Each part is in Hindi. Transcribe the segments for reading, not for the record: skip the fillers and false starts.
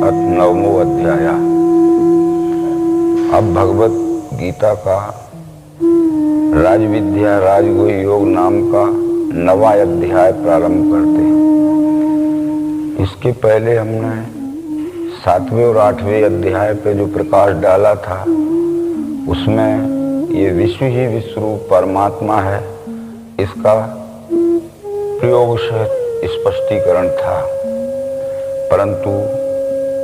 अथ नवमो अध्याय। अब भगवत गीता का राजविद्या राजगुह योग नाम का नवा अध्याय प्रारंभ करते हैं। इसके पहले हमने 7वें और 8वें अध्याय पे जो प्रकाश डाला था उसमें ये विश्व ही विश्वरूप परमात्मा है, इसका प्रयोग सहित स्पष्टीकरण था, परंतु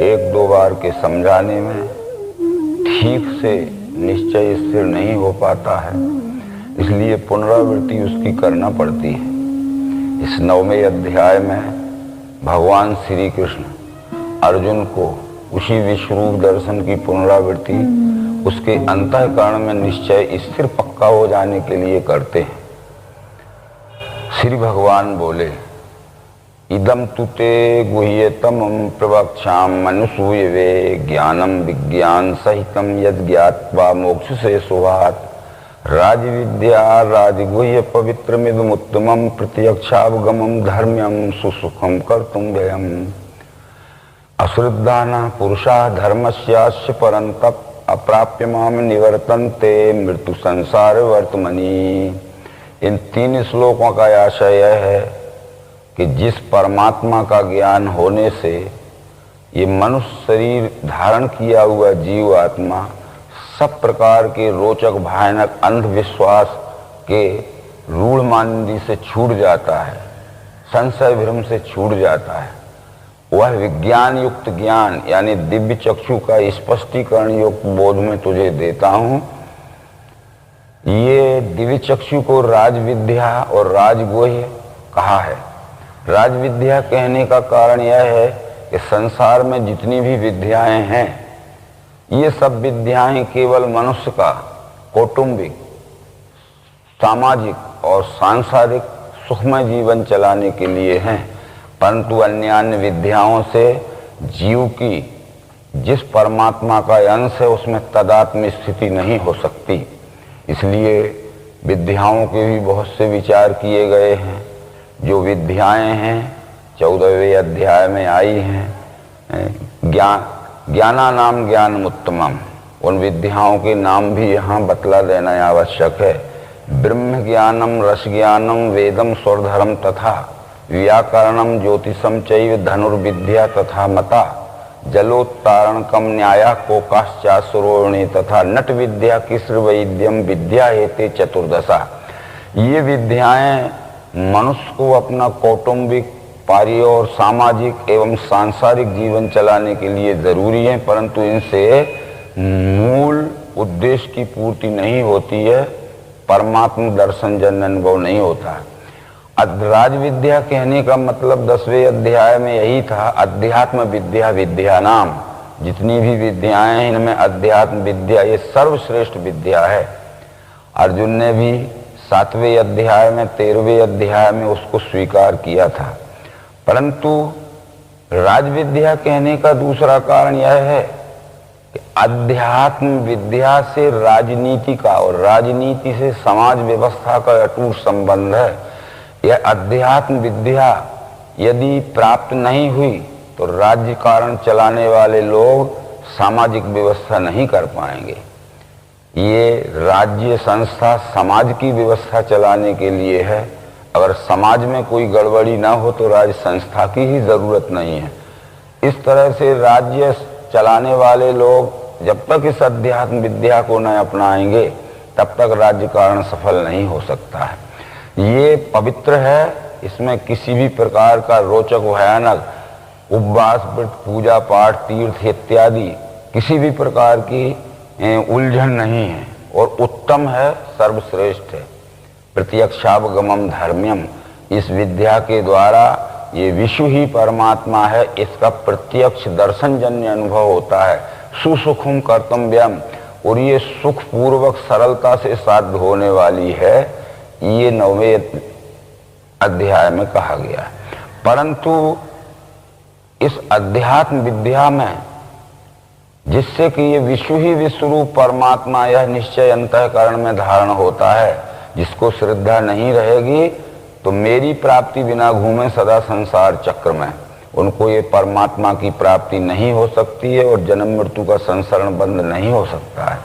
एक दो बार के समझाने में ठीक से निश्चय स्थिर नहीं हो पाता है, इसलिए पुनरावृत्ति उसकी करना पड़ती है। इस 9वें अध्याय में भगवान श्री कृष्ण अर्जुन को उसी विश्वरूप दर्शन की पुनरावृत्ति उसके अंतःकरण में निश्चय स्थिर पक्का हो जाने के लिए करते हैं। श्री भगवान बोले, इदम तुते गुह्यतम प्रवक्षाम मनुसूयवे ज्ञानम विज्ञान सहितम यद ज्ञात्वा मोक्ष से सुभात राजविद्या राजगुह्य पवित्रमिदमुत्तमं प्रत्यक्षावगमं धर्म्यं सुसुखं कर्तुं व्ययम् अश्रद्धानः पुरुषाः धर्मस्यास्य परन्तप अप्राप्य माम निवर्तन्ते मृत्यु संसार वर्तमनि। इन 3 श्लोकों का आशय यह है कि जिस परमात्मा का ज्ञान होने से ये मनुष्य शरीर धारण किया हुआ जीव आत्मा सब प्रकार के रोचक भयानक अंधविश्वास के रूढ़ मानदी से छूट जाता है, संशय भ्रम से छूट जाता है। वह विज्ञान युक्त ज्ञान यानी दिव्य चक्षु का स्पष्टीकरण युक्त बोध में तुझे देता हूं। ये दिव्य चक्षु को राजविद्या और राजगुह्य कहा है। राजविद्या कहने का कारण यह है कि संसार में जितनी भी विद्याएं हैं ये सब विद्याएं केवल मनुष्य का कौटुंबिक, सामाजिक और सांसारिक सुखमय जीवन चलाने के लिए हैं, परंतु अन्य विद्याओं से जीव की जिस परमात्मा का अंश है उसमें तदात्म स्थिति नहीं हो सकती। इसलिए विद्याओं के भी बहुत से विचार किए गए हैं। जो विद्याएं हैं 14वें अध्याय में आई हैं, ज्ञाना नाम ज्ञान उत्तमम, उन विद्याओं के नाम भी यहाँ बतला देना आवश्यक है। ब्रह्म ज्ञानम रस ज्ञानम वेदम स्वरधर्म तथा व्याकरणम ज्योतिषम चैव धनुर्विद्या तथा मता जलोत्तारणकम न्याया कोकाश्चासुरोणे तथा नट विद्या किस्र वैद्यम विद्या हेते चतुर्दशा। ये विद्याएं मनुष्य को अपना कौटुंबिक, पारिवारिक और सामाजिक एवं सांसारिक जीवन चलाने के लिए जरूरी है, परंतु इनसे मूल उद्देश्य की पूर्ति नहीं होती है, परमात्मा दर्शन जन अनुभव नहीं होता है। राज विद्या कहने का मतलब 10वें अध्याय में यही था, अध्यात्म विद्या विद्या नाम। जितनी भी विद्याएं हैं इनमें अध्यात्म विद्या ये सर्वश्रेष्ठ विद्या है। अर्जुन ने भी 7वें अध्याय में 13वें अध्याय में उसको स्वीकार किया था, परंतु राजविद्या कहने का दूसरा कारण यह है कि अध्यात्म विद्या से राजनीति का और राजनीति से समाज व्यवस्था का अटूट संबंध है। यह अध्यात्म विद्या यदि प्राप्त नहीं हुई तो राज्य कारण चलाने वाले लोग सामाजिक व्यवस्था नहीं कर पाएंगे। ये राज्य संस्था समाज की व्यवस्था चलाने के लिए है। अगर समाज में कोई गड़बड़ी ना हो तो राज्य संस्था की ही जरूरत नहीं है। इस तरह से राज्य चलाने वाले लोग जब तक इस अध्यात्म विद्या को न अपनाएंगे तब तक राज्य कारण सफल नहीं हो सकता है। ये पवित्र है, इसमें किसी भी प्रकार का रोचक भयानक उपवास, व्रत, पूजा पाठ, तीर्थ इत्यादि किसी भी प्रकार की उलझन नहीं है और उत्तम है, सर्वश्रेष्ठ है। प्रत्यक्षावगमम धर्म्यम, इस विद्या के द्वारा ये विश्व ही परमात्मा है, इसका प्रत्यक्ष दर्शन जन्य अनुभव होता है। सुसुखम कर्तव्यम, और ये सुख पूर्वक सरलता से साध्य होने वाली है, ये 9वें अध्याय में कहा गया है। परंतु इस अध्यात्म विद्या में जिससे कि ये विश्व ही विश्वरूप परमात्मा यह निश्चय अंतःकरण में धारण होता है, जिसको श्रद्धा नहीं रहेगी तो मेरी प्राप्ति बिना घूमे सदा संसार चक्र में, उनको ये परमात्मा की प्राप्ति नहीं हो सकती है और जन्म मृत्यु का संसरण बंद नहीं हो सकता है।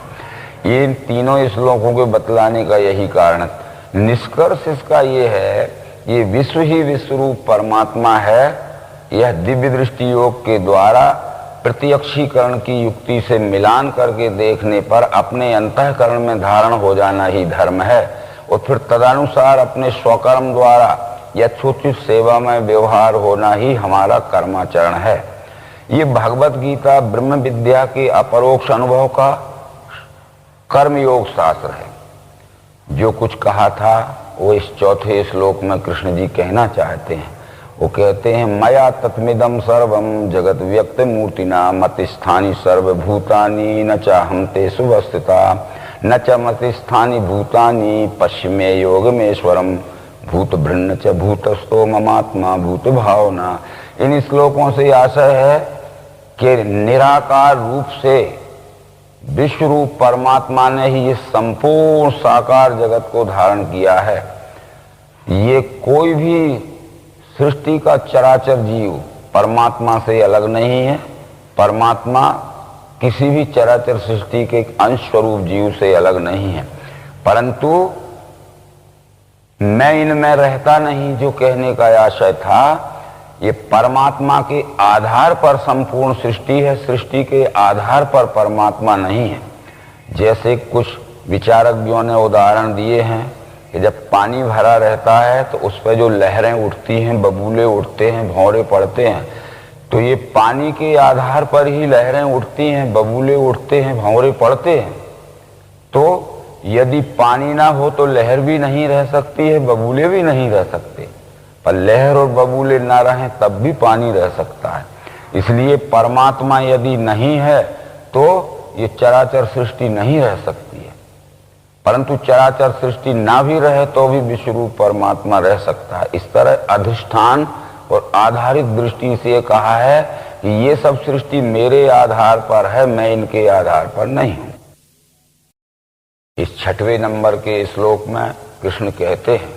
ये इन तीनों श्लोकों के बतलाने का यही कारण है। निष्कर्ष इसका ये है, ये विश्व ही विश्वरूप परमात्मा है। यह दिव्य दृष्टि योग के द्वारा प्रत्यक्षीकरण की युक्ति से मिलान करके देखने पर अपने अंतःकरण में धारण हो जाना ही धर्म है और फिर तदनुसार अपने स्वकर्म द्वारा यथोचित सेवा में व्यवहार होना ही हमारा कर्माचरण है। ये भगवत गीता ब्रह्म विद्या के अपरोक्ष अनुभव का कर्मयोग शास्त्र है। जो कुछ कहा था वो इस चौथे श्लोक में कृष्ण जी कहना चाहते हैं। वो कहते हैं, मया तत्मिदं सर्वं जगत व्यक्त मूर्तिना मतिस्थानी सर्वभूतानि न चाहं तेषु वस्थिता न च मतिस्थानी भूतानि पश्चिमे योगमेश्वरम भूत भृन्न च भूतस्थो ममात्मा भूत भावना। इन श्लोकों से आशय है कि निराकार रूप से विश्व रूप परमात्मा ने ही इस संपूर्ण साकार जगत को धारण किया है। ये कोई भी सृष्टि का चराचर जीव परमात्मा से अलग नहीं है। परमात्मा किसी भी चराचर सृष्टि के अंश स्वरूप जीव से अलग नहीं है, परंतु मैं इनमें रहता नहीं जो कहने का आशय था, ये परमात्मा के आधार पर संपूर्ण सृष्टि है, सृष्टि के आधार पर परमात्मा नहीं है। जैसे कुछ विचारज्ञों ने उदाहरण दिए हैं कि जब पानी भरा रहता है तो उस पर जो लहरें उठती हैं, बबूले उठते हैं, भंवरे पड़ते हैं, तो ये पानी के आधार पर ही लहरें उठती हैं, बबूले उठते हैं, भंवरे पड़ते हैं। तो यदि पानी ना हो तो लहर भी नहीं रह सकती है, बबूले भी नहीं रह सकते, पर लहर और बबूले ना रहें तब भी पानी रह सकता है। इसलिए परमात्मा यदि नहीं है तो ये चराचर सृष्टि नहीं रह सकती है, परंतु चराचर सृष्टि ना भी रहे तो भी विश्वरूप परमात्मा रह सकता है। इस तरह अधिष्ठान और आधारित दृष्टि से कहा है कि ये सब सृष्टि मेरे आधार पर है, मैं इनके आधार पर नहीं हूं। इस 6वें नंबर के श्लोक में कृष्ण कहते हैं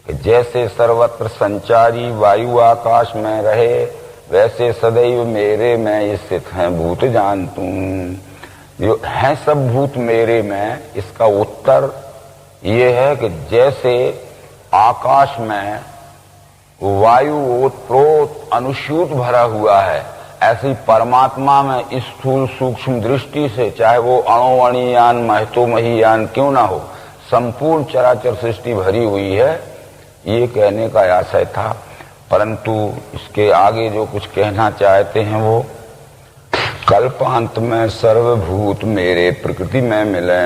कि जैसे सर्वत्र संचारी वायु आकाश में रहे, वैसे सदैव मेरे में स्थित हैं भूत जान तुम। जो है सब भूत मेरे में, इसका उत्तर ये है कि जैसे आकाश में वायु ओतप्रोत अनुस्यूत भरा हुआ है, ऐसी परमात्मा में स्थूल सूक्ष्म दृष्टि से, चाहे वो अणुअणियान महतोमहीयान क्यों ना हो, संपूर्ण चराचर सृष्टि भरी हुई है। ये कहने का आशय था, परंतु इसके आगे जो कुछ कहना चाहते हैं वो, कल्पांत में सर्वभूत मेरे प्रकृति में मिले,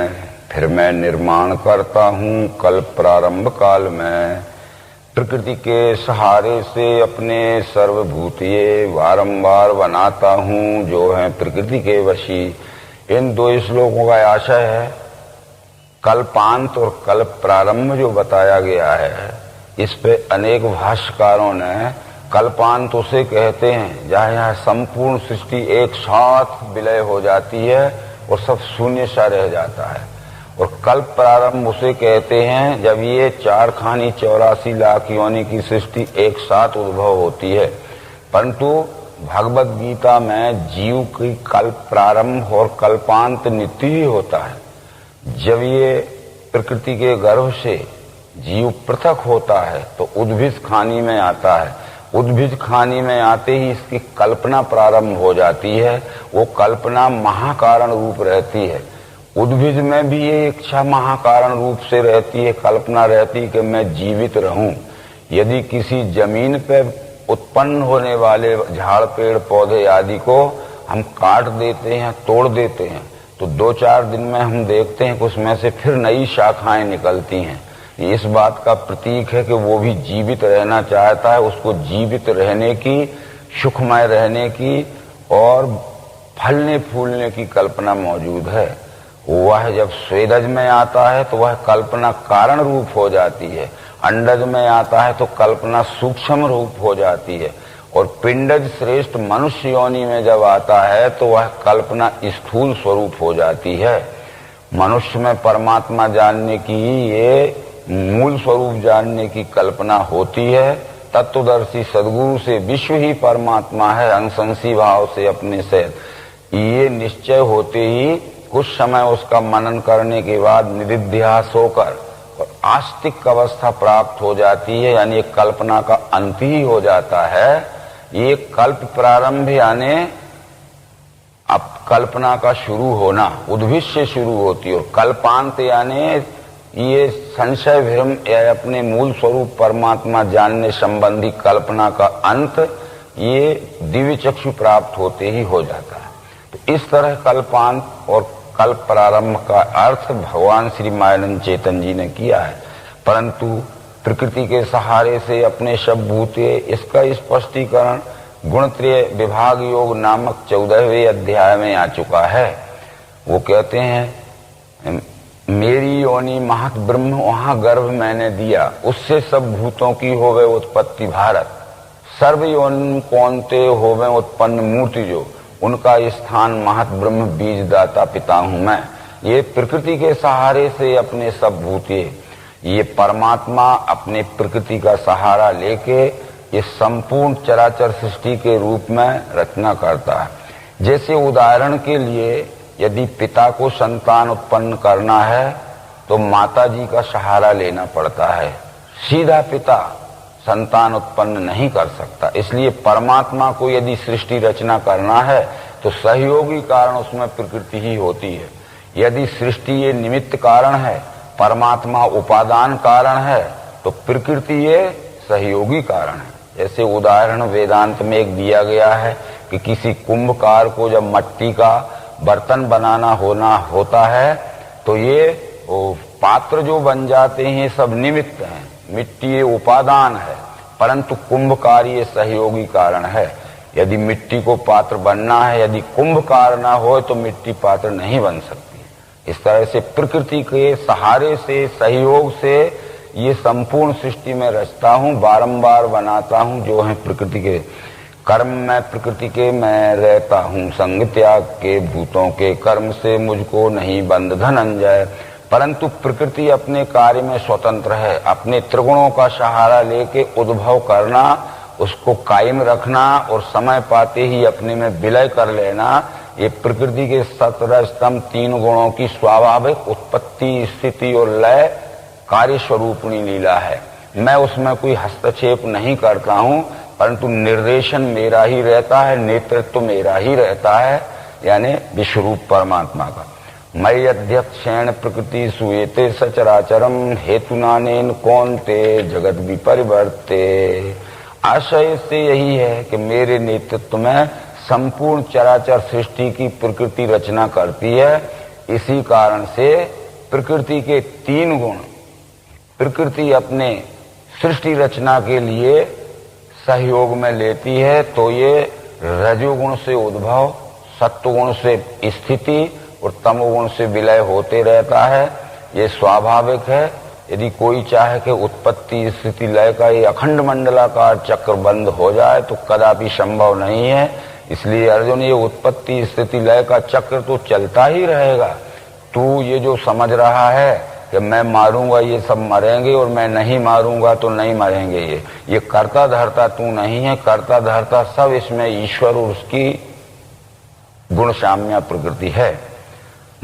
फिर मैं निर्माण करता हूँ कल्प प्रारंभ काल में। प्रकृति के सहारे से अपने सर्वभूत ये वारंवार बनाता हूँ जो है प्रकृति के वशी। इन 2 श्लोकों का आशय है कल्पांत और कल्प प्रारंभ जो बताया गया है, इस पे अनेक भाष्यकारों ने कल्पांत उसे कहते हैं जहाँ यहाँ संपूर्ण सृष्टि एक साथ विलय हो जाती है और सब शून्य सा रह जाता है, और कल्प प्रारंभ उसे कहते हैं जब ये 4 खानी 84 लाख योनि की सृष्टि एक साथ उद्भव होती है। परंतु भगवत गीता में जीव की कल्प प्रारंभ और कल्पांत नित्य ही होता है। जब ये प्रकृति के गर्भ से जीव पृथक होता है तो उद्भिज खानी में आता है। उद्भिज खानी में आते ही इसकी कल्पना प्रारंभ हो जाती है। वो कल्पना महाकारण रूप रहती है। उद्भिज में भी ये इच्छा महाकारण रूप से रहती है, कल्पना रहती है कि मैं जीवित रहूं। यदि किसी जमीन पे उत्पन्न होने वाले झाड़ पेड़ पौधे आदि को हम काट देते हैं, तोड़ देते हैं, तो 2-4 दिन में हम देखते हैं कि उसमें से फिर नई शाखाएं निकलती हैं। इस बात का प्रतीक है कि वो भी जीवित रहना चाहता है, उसको जीवित रहने की, सुखमय रहने की और फलने फूलने की कल्पना मौजूद है। वह जब स्वेदज में आता है तो वह कल्पना कारण रूप हो जाती है, अंडज में आता है तो कल्पना सूक्ष्म रूप हो जाती है, और पिंडज श्रेष्ठ मनुष्य योनि में जब आता है तो वह कल्पना स्थूल स्वरूप हो जाती है। मनुष्य में परमात्मा जानने की ये मूल स्वरूप जानने की कल्पना होती है तत्वदर्शी सद्गुरु से विश्व ही परमात्मा है, अंशंसी भाव से अपने से, ये निश्चय होते ही कुछ समय उसका मनन करने के बाद निदिध्यास होकर और आस्तिक अवस्था प्राप्त हो जाती है, यानी एक कल्पना का अंत ही हो जाता है। ये कल्प प्रारंभ यानी अब कल्पना का शुरू होना उद्भिद से शुरू होती है, और कल्पांत यानी ये संशय भ्रम या अपने मूल स्वरूप परमात्मा जानने संबंधी कल्पना का अंत, ये दिव्य चक्षु प्राप्त होते ही हो जाता है। तो इस तरह कल्पांत और कल्प प्रारंभ का अर्थ भगवान श्री मायानंद चेतन जी ने किया है, परंतु प्रकृति के सहारे से अपने सब भूते, इसका स्पष्टीकरण गुणत्रय विभाग योग नामक 14वें अध्याय में आ चुका है। वो कहते हैं मेरी योनि महत ब्रह्म वहां गर्भ मैंने दिया, उससे सब भूतों की होवे उत्पत्ति भारत, सर्व योनि कौनते होवे उत्पन्न मूर्ति जो, उनका स्थान महत ब्रह्म बीज दाता पिता हूं मैं। ये प्रकृति के सहारे से अपने सब भूते, ये परमात्मा अपने प्रकृति का सहारा लेके ये संपूर्ण चराचर सृष्टि के रूप में रचना करता है। जैसे उदाहरण के लिए यदि पिता को संतान उत्पन्न करना है तो माता जी का सहारा लेना पड़ता है, सीधा पिता संतान उत्पन्न नहीं कर सकता। इसलिए परमात्मा को यदि सृष्टि रचना करना है तो सहयोगी कारण उसमें प्रकृति ही होती है। यदि सृष्टि ये निमित्त कारण है, परमात्मा उपादान कारण है, तो प्रकृति ये सहयोगी कारण है। जैसे उदाहरण वेदांत में एक दिया गया है कि किसी कुंभकार को जब मट्टी का बर्तन बनाना होता है तो ये पात्र जो बन जाते हैं सब निमित्त हैं, मिट्टी ये उपादान है, परंतु कुंभकार ये सहयोगी कारण है। यदि मिट्टी को पात्र बनना है, यदि कुंभकार ना हो तो मिट्टी पात्र नहीं बन सकती। इस तरह से प्रकृति के सहारे से, सहयोग से ये संपूर्ण सृष्टि में रचता हूं, बारंबार बनाता हूं, जो है प्रकृति के कर्म में प्रकृति के मैं रहता हूं, संग त्याग के भूतों के कर्म से मुझको नहीं बंध धनंजय। परंतु प्रकृति अपने कार्य में स्वतंत्र है, अपने त्रिगुणों का सहारा लेके उद्भव करना, उसको कायम रखना और समय पाते ही अपने में विलय कर लेना, ये प्रकृति के 17 स्तंभ 3 गुणों की स्वाभाविक उत्पत्ति, स्थिति और लय कार्य स्वरूपणी लीला है। मैं उसमें कोई हस्तक्षेप नहीं करता हूं, परंतु निर्देशन मेरा ही रहता है, नेतृत्व मेरा ही रहता है, यानी विश्वरूप परमात्मा का। मयि अध्यक्षेण प्रकृति सुयेते सचराचरम हेतुनानेन कौनते जगत विपरिवर्ते। आशय से यही है कि मेरे नेतृत्व में संपूर्ण चराचर सृष्टि की प्रकृति रचना करती है। इसी कारण से प्रकृति के 3 गुण प्रकृति अपने सृष्टि रचना के लिए सहयोग में लेती है। तो ये रजोगुण से उद्भव, सत्वगुण से स्थिति और तमोगुण से विलय होते रहता है। ये स्वाभाविक है। यदि कोई चाहे कि उत्पत्ति स्थिति लय का ये अखंड मंडलाकार चक्र बंद हो जाए तो कदापि संभव नहीं है। इसलिए अर्जुन, ये उत्पत्ति स्थिति लय का चक्र तो चलता ही रहेगा। तू ये जो समझ रहा है कि मैं मारूंगा ये सब मरेंगे और मैं नहीं मारूंगा तो नहीं मरेंगे, ये कर्ता धर्ता तू नहीं है। कर्ता धर्ता सब इसमें ईश्वर और उसकी गुण साम्या प्रकृति है।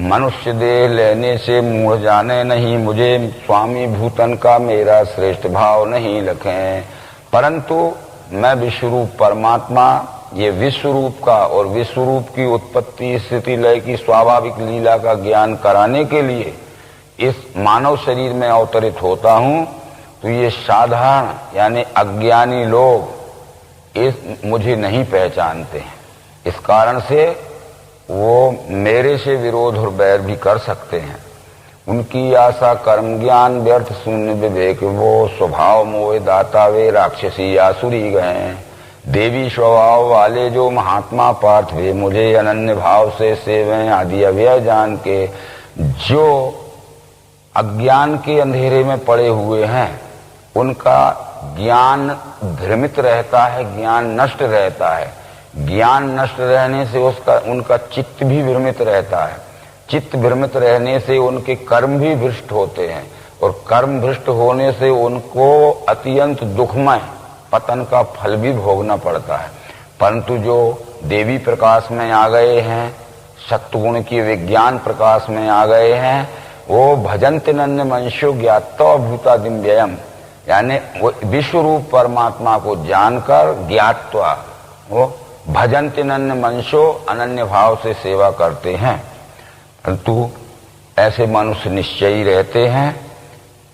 मनुष्य देह लेने से मूढ़ जाने नहीं, मुझे स्वामी भूतन का मेरा श्रेष्ठ भाव नहीं लखें। परंतु मैं विश्वरूप परमात्मा, ये विश्वरूप का और विश्वरूप की उत्पत्ति स्थिति लय की स्वाभाविक लीला का ज्ञान कराने के लिए इस मानव शरीर में अवतरित होता हूं। तो ये साधारण यानी अज्ञानी लोग इस मुझे नहीं पहचानते हैं। इस कारण से वो मेरे से विरोध और बैर भी कर सकते हैं। उनकी आशा कर्म ज्ञान व्यर्थ शून्य विवेक, वो स्वभाव मोह दाता वे राक्षसी आसुरी गए। देवी स्वभाव वाले जो महात्मा पार्थ वे मुझे अनन्य भाव से सेवें आदि अव्यय जान के। जो अज्ञान के अंधेरे में पड़े हुए हैं उनका ज्ञान भ्रमित रहता है, ज्ञान नष्ट रहता है। ज्ञान नष्ट रहने से उनका चित्त भी भ्रमित रहता है। चित्त भ्रमित रहने से उनके कर्म भी भ्रष्ट होते हैं और कर्म भ्रष्ट होने से उनको अत्यंत दुखमय पतन का फल भी भोगना पड़ता है। परंतु जो देवी प्रकाश में आ गए हैं, सत्वगुण की विज्ञान प्रकाश में आ गए हैं, वो भजन्ति नन्य मनुष्यो ज्ञात्वा भूतादिम व्ययम, यानी वो विश्व रूप परमात्मा को जानकर ज्ञात्वा वो भजन्ति नन्य मनुष्यो अनन्य भाव से सेवा करते हैं। परंतु ऐसे मनुष्य निश्चयी रहते हैं।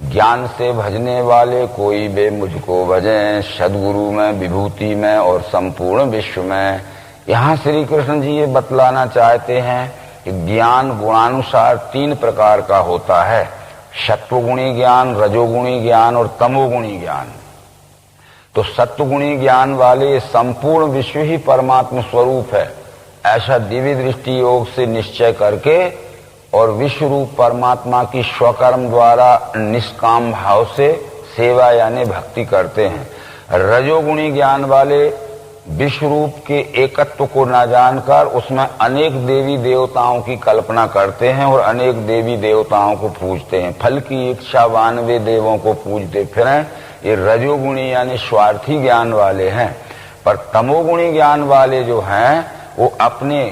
ज्ञान से भजने वाले कोई बे मुझको भजें, सदगुरु में, विभूति में और संपूर्ण विश्व में। यहाँ श्री कृष्ण जी ये बतलाना चाहते हैं कि ज्ञान गुणानुसार 3 प्रकार का होता है, सत्वगुणी ज्ञान, रजोगुणी ज्ञान और तमोगुणी ज्ञान। तो सत्वगुणी ज्ञान वाले संपूर्ण विश्व ही परमात्मा स्वरूप है, ऐसा दिव्य दृष्टि योग से निश्चय करके और विश्व रूप परमात्मा की स्वकर्म द्वारा निष्काम भाव से सेवा यानी भक्ति करते हैं। रजोगुणी ज्ञान वाले विश्व रूप के एकत्व को न जानकर उसमें अनेक देवी देवताओं की कल्पना करते हैं और अनेक देवी देवताओं को पूजते हैं, फल की इच्छावान वे देवों को पूजते फिरें। ये रजोगुणी यानी स्वार्थी ज्ञान वाले हैं। पर तमोगुणी ज्ञान वाले जो हैं वो अपने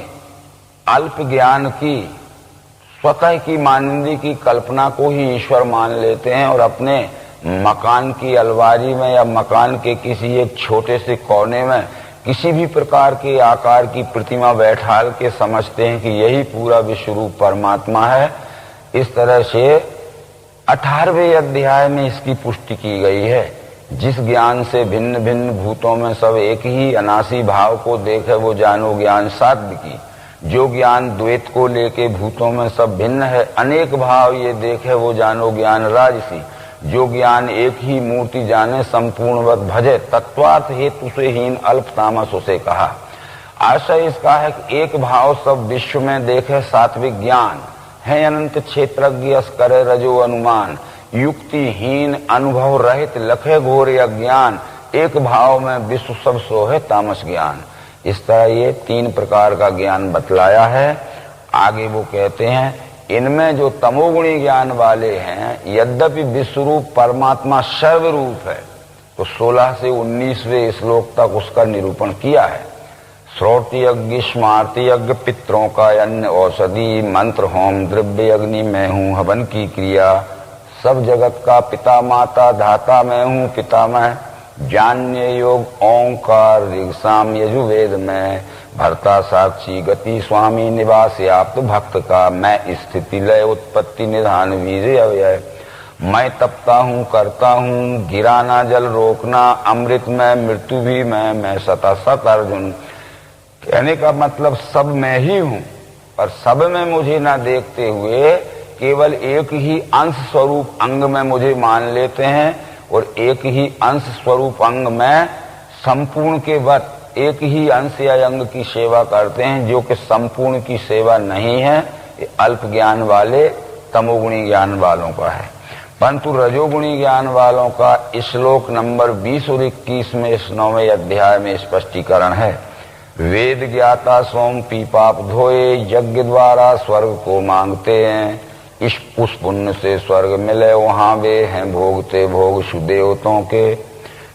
अल्प ज्ञान की, स्वतः की मानिंदी की कल्पना को ही ईश्वर मान लेते हैं और अपने मकान की अलमारी में या मकान के किसी एक छोटे से कोने में किसी भी प्रकार के आकार की प्रतिमा बैठाल के समझते हैं कि यही पूरा विश्व रूप परमात्मा है। इस तरह से 18वें अध्याय में इसकी पुष्टि की गई है। जिस ज्ञान से भिन्न भिन्न भूतों में सब एक ही अनासी भाव को देखे वो जानो ज्ञान साध्य की। जो ज्ञान द्वैत को लेके भूतों में सब भिन्न है अनेक भाव ये देखे वो जानो ज्ञान राजसी। जो ज्ञान एक ही मूर्ति जाने संपूर्णवत भजे तत्वार्थ हेतु से हीन अल्प तामस उसे कहा। आशय इसका है कि एक भाव सब विश्व में देखे सात्विक ज्ञान है, अनंत क्षेत्रज्ञ करे रजो अनुमान, युक्तिहीन अनुभव रहित लखे घोर अज्ञान, एक भाव में विश्व सब सोहे तामस ज्ञान। इस तरह ये 3 प्रकार का ज्ञान बतलाया है। आगे वो कहते हैं इनमें जो तमोगुणी ज्ञान वाले हैं यद्यपि विश्वरूप परमात्मा सर्वरूप है, तो 16 से 19वें श्लोक तक उसका निरूपण किया है। श्रोति यज्ञ, स्मार्ति यज्ञ, पितरों का अन्न औषधि, मंत्र होम, द्रव्य अग्नि मैं हूँ, हवन की क्रिया, सब जगत का पिता माता धाता मैं हूँ, पिता मैं, जान्य योग ओंकार ऋग्साम यजुर्वेद में, भर्ता साक्षी गति स्वामी निवास आप्त भक्त का, मैं स्थिति लय उत्पत्ति निधान वीर्य अव्यय, मैं तपता हूँ करता हूँ, गिराना जल रोकना, अमृत में मृत्यु भी मैं सता सत अर्जुन। कहने का मतलब सब मैं ही हूँ, पर सब में मुझे ना देखते हुए केवल एक ही अंश स्वरूप अंग में मुझे मान लेते हैं और एक ही अंश स्वरूप अंग में संपूर्ण के वत एक ही अंश या अंग की सेवा करते हैं, जो कि संपूर्ण की सेवा नहीं है। ये अल्प ज्ञान वाले तमोगुणी ज्ञान वालों का है। परंतु रजोगुणी ज्ञान वालों का श्लोक नंबर 20 और 21 में इस 9वें अध्याय में स्पष्टीकरण है। वेद ज्ञाता सोम पीपाप धोए, यज्ञ द्वारा स्वर्ग को मांगते हैं, उस पुण्य से स्वर्ग मिले वहां वे हैं भोगते भोग सुदेवतों के,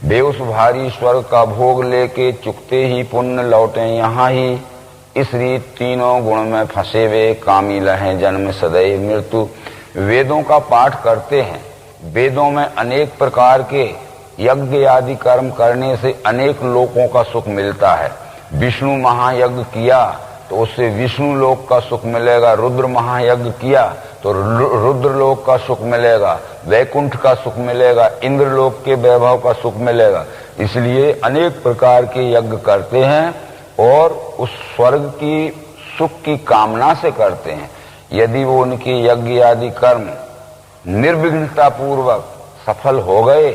वे उस भारी स्वर्ग का भोग लेके चुकते ही पुण्य लौटे यहाँ ही। इस रीत तीनों गुण में फंसे वे कामी लहें जन्म सदैव मृत्यु। वेदों का पाठ करते हैं, वेदों में अनेक प्रकार के यज्ञ आदि कर्म करने से अनेक लोकों का सुख मिलता है। विष्णु महायज्ञ किया तो उससे विष्णु लोक का सुख मिलेगा, रुद्र महायज्ञ किया तो रुद्र लोक का सुख मिलेगा, वैकुंठ का सुख मिलेगा, इंद्र लोक के वैभव का सुख मिलेगा। इसलिए अनेक प्रकार के यज्ञ करते हैं और उस स्वर्ग की सुख की कामना से करते हैं। यदि वो उनके यज्ञ आदि कर्म निर्विघ्नता पूर्वक सफल हो गए